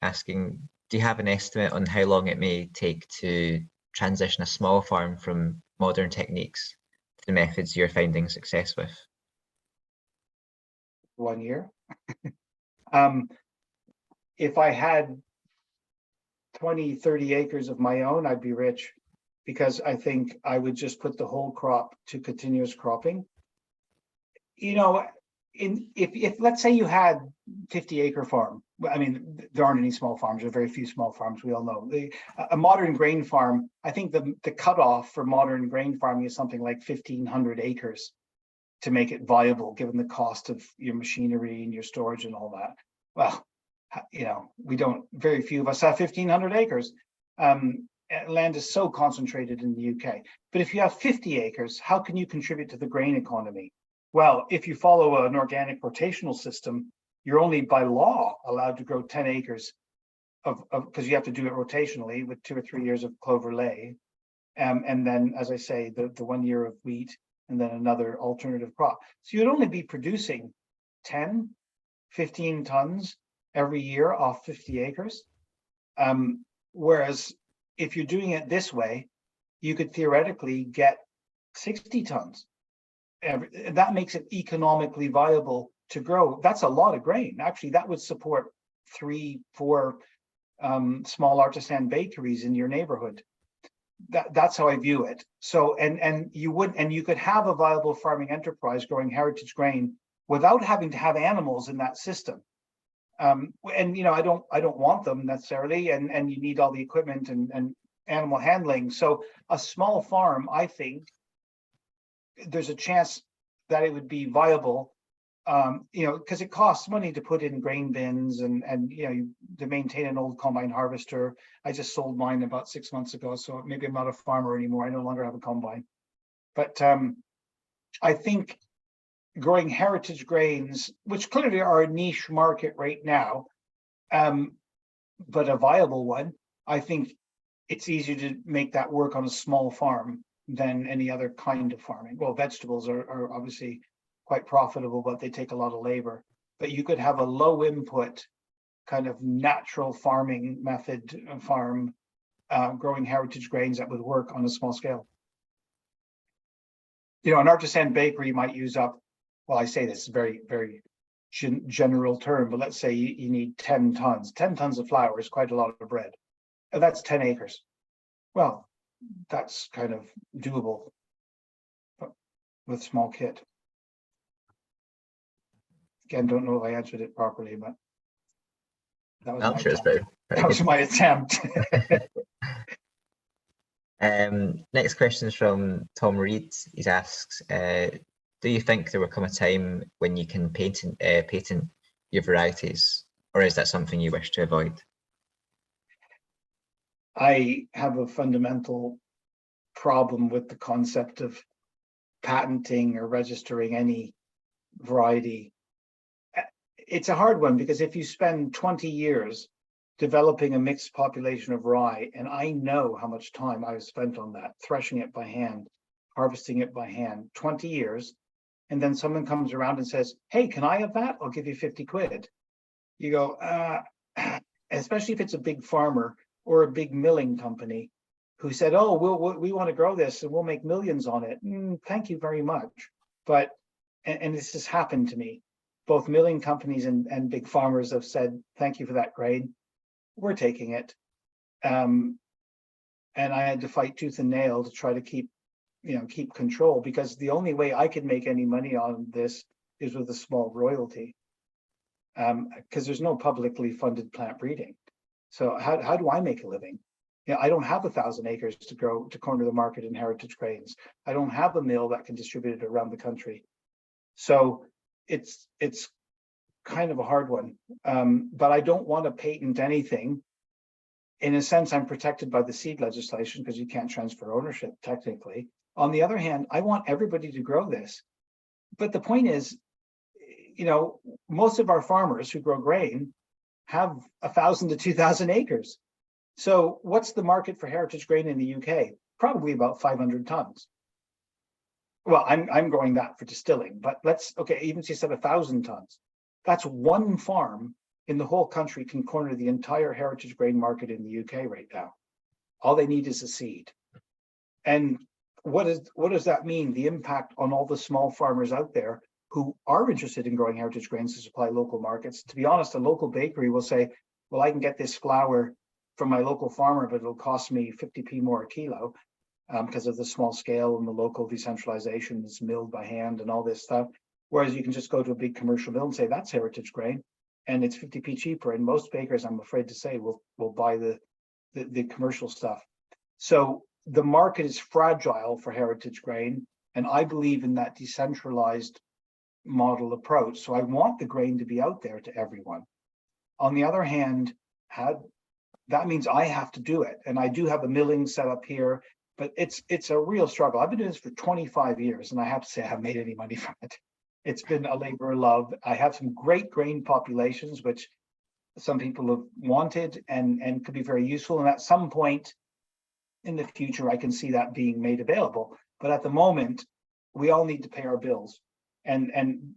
asking, do you have an estimate on how long it may take to transition a small farm from modern techniques to the methods you're finding success with? 1 year. If I had 20, 30 acres of my own, I'd be rich, because I think I would just put the whole crop to continuous cropping. If let's say you had 50-acre farm, I mean, there aren't any small farms, there are very few small farms, we all know. A modern grain farm, I think the cutoff for modern grain farming is something like 1,500 acres to make it viable, given the cost of your machinery and your storage and all that. Well, very few of us have 1,500 acres. Land is so concentrated in the UK. But if you have 50 acres, how can you contribute to the grain economy? Well, if you follow an organic rotational system, you're only by law allowed to grow 10 acres because you have to do it rotationally with 2 or 3 years of clover lay. And then, as I say, the 1 year of wheat, and then another alternative crop. So you'd only be producing 10, 15 tons every year off 50 acres. Whereas if you're doing it this way, you could theoretically get 60 tons. That makes it economically viable to grow. That's a lot of grain. Actually, that would support 3, 4 small artisan bakeries in your neighborhood. That's how I view it. So, and you could have a viable farming enterprise growing heritage grain without having to have animals in that system. I don't want them necessarily, and you need all the equipment and animal handling. So a small farm, I think there's a chance that it would be viable, because it costs money to put in grain bins and to maintain an old combine harvester. I just sold mine about 6 months ago, so maybe I'm not a farmer anymore. I no longer have a combine. But I think growing heritage grains, which clearly are a niche market right now, but a viable one, I think it's easier to make that work on a small farm than any other kind of farming. Well, vegetables are obviously quite profitable, but they take a lot of labor. But you could have a low input kind of natural farming method farm growing heritage grains that would work on a small scale. You know, an artisan bakery might use up, well, I say this is very, very general term, but let's say you need 10 tons. 10 tons of flour is quite a lot of bread. And that's 10 acres. Well, that's kind of doable with small kit. Again, don't know if I answered it properly, but that was I'm sure it's very that was my attempt. Next question is from Tom Reed. He asks, do you think there will come a time when you can patent your varieties, or is that something you wish to avoid? I have a fundamental problem with the concept of patenting or registering any variety. It's a hard one because if you spend 20 years developing a mixed population of rye, and I know how much time I've spent on that, threshing it by hand, harvesting it by hand, 20 years, and then someone comes around and says, hey, can I have that? I'll give you 50 quid. You go, especially if it's a big farmer or a big milling company who said, oh, we want to grow this and we'll make millions on it. Thank you very much. But, and this has happened to me, both milling companies and big farmers have said, thank you for that grain. We're taking it. And I had to fight tooth and nail to try to keep control, because the only way I could make any money on this is with a small royalty, because there's no publicly funded plant breeding. So how do I make a living? I don't have 1,000 acres to corner the market in heritage grains. I don't have a mill that can distribute it around the country. So it's kind of a hard one, but I don't want to patent anything. In a sense, I'm protected by the seed legislation because you can't transfer ownership technically. On the other hand, I want everybody to grow this. But the point is, most of our farmers who grow grain have 1,000 to 2,000 acres. So what's the market for heritage grain in the UK? Probably about 500 tons. Well, I'm growing that for distilling, but even if you said 1,000 tons, that's one farm in the whole country can corner the entire heritage grain market in the UK right now. All they need is a seed. And what does that mean? The impact on all the small farmers out there who are interested in growing heritage grains to supply local markets. To be honest, a local bakery will say, well, I can get this flour from my local farmer, but it'll cost me 50p more a kilo because of the small scale and the local decentralization. It's milled by hand and all this stuff. Whereas you can just go to a big commercial mill and say, that's heritage grain, and it's 50p cheaper. And most bakers, I'm afraid to say, will buy the commercial stuff. So the market is fragile for heritage grain, and I believe in that decentralized model approach. So I want the grain to be out there to everyone. On the other hand, that means I have to do it. And I do have a milling set up here, but it's a real struggle. I've been doing this for 25 years, and I have to say I haven't made any money from it. It's been a labor of love. I have some great grain populations, which some people have wanted and could be very useful. And at some point in the future, I can see that being made available. But at the moment, we all need to pay our bills. And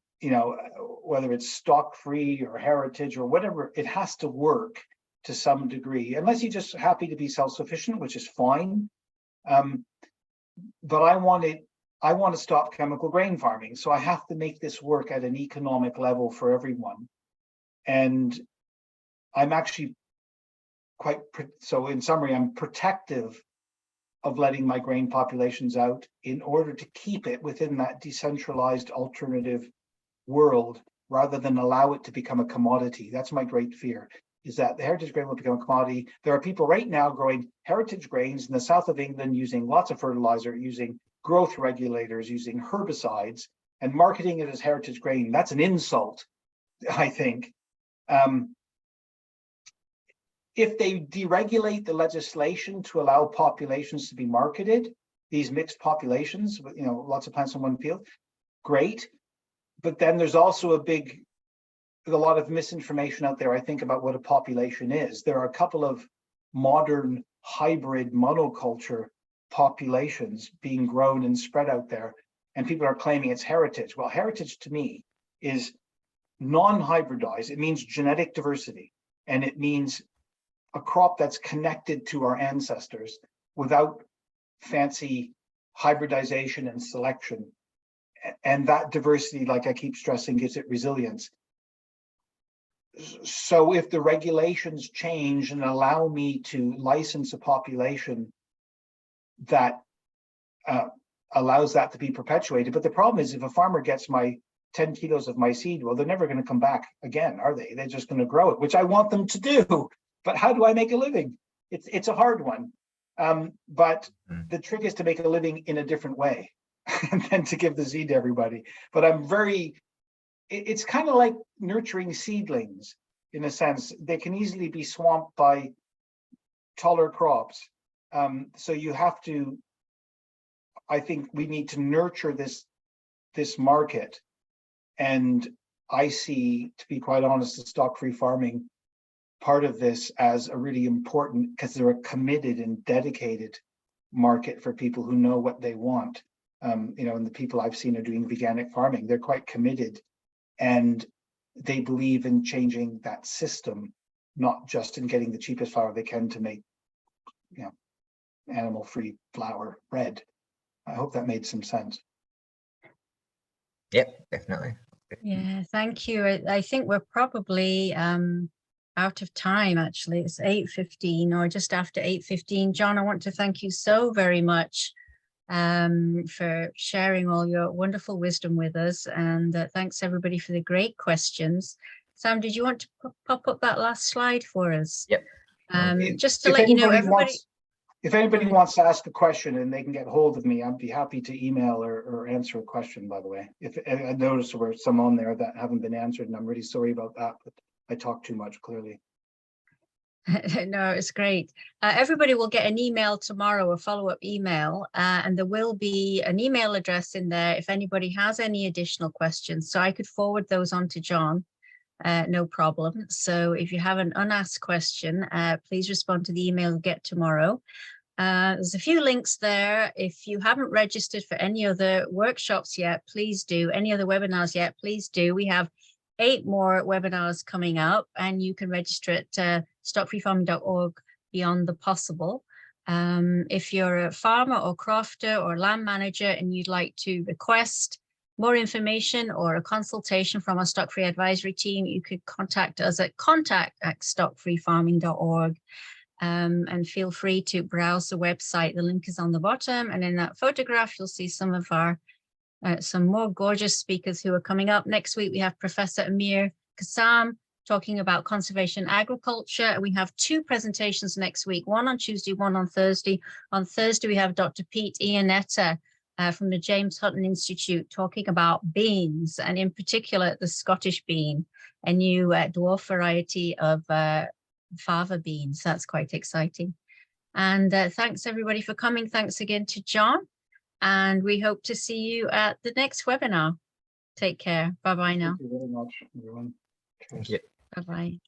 whether it's stock free or heritage or whatever, it has to work to some degree, unless you're just happy to be self-sufficient, which is fine. But I want to stop chemical grain farming. So I have to make this work at an economic level for everyone. And I'm actually so in summary, I'm protective of letting my grain populations out in order to keep it within that decentralized alternative world, rather than allow it to become a commodity. That's my great fear, is that the heritage grain will become a commodity. There are people right now growing heritage grains in the south of England using lots of fertilizer, using growth regulators, using herbicides, and marketing it as heritage grain. That's an insult, I think. If they deregulate the legislation to allow populations to be marketed, these mixed populations, lots of plants in one field, great. But then there's also a lot of misinformation out there, I think, about what a population is. There are a couple of modern hybrid monoculture populations being grown and spread out there, and people are claiming it's heritage. Well, heritage to me is non-hybridized. It means genetic diversity, and it means a crop that's connected to our ancestors without fancy hybridization and selection. And that diversity, like I keep stressing, gives it resilience. So if the regulations change and allow me to license a population that allows that to be perpetuated, but the problem is if a farmer gets my 10 kilos of my seed, well, they're never going to come back again, are they? They're just going to grow it, which I want them to do. But how do I make a living? It's a hard one. But the trick is to make a living in a different way and then to give the seed to everybody. But it's kind of like nurturing seedlings in a sense. They can easily be swamped by taller crops. So you have to, I think we need to nurture this market. And I see, to be quite honest, the stock-free farming part of this as a really important, because they're a committed and dedicated market for people who know what they want. And the people I've seen are doing veganic farming. They're quite committed and they believe in changing that system, not just in getting the cheapest flour they can to make, animal-free flour bread. I hope that made some sense. Yep, definitely. Yeah, thank you. I think we're probably out of time, actually. It's 8:15 or just after 8:15. John, I want to thank you so very much for sharing all your wonderful wisdom with us. And thanks everybody for the great questions. Sam, did you want to pop up that last slide for us? Yep. Just to let you know, everybody. If anybody wants to ask a question and they can get hold of me, I'd be happy to email or answer a question, by the way. If I noticed there were some on there that haven't been answered, and I'm really sorry about that, but I talk too much, clearly. No, it's great. Everybody will get an email tomorrow, a follow-up email, and there will be an email address in there if anybody has any additional questions. So I could forward those on to John, no problem. So if you have an unasked question, please respond to the email you get tomorrow. There's a few links there. If you haven't registered for any other workshops yet, please do. Any other webinars yet, please do. We have 8 more webinars coming up, and you can register at stockfreefarming.org Beyond the Possible. If you're a farmer or crofter or land manager and you'd like to request more information or a consultation from our Stock Free Advisory team, you could contact us at contact@stockfreefarming.org. And feel free to browse the website. The link is on the bottom, and in that photograph you'll see some of our some more gorgeous speakers who are coming up. Next week we have Professor Amir Kassam talking about conservation agriculture. We have 2 presentations next week, one on Tuesday, one on Thursday. On Thursday we have Dr. Pete Iannetta from the James Hutton Institute talking about beans, and in particular the Scottish bean, a new dwarf variety of fava beans. That's quite exciting. And thanks everybody for coming. Thanks again to John, and we hope to see you at the next webinar. Take care. Bye-bye now. Thank you very much, everyone. Cheers. Yep. Bye-bye.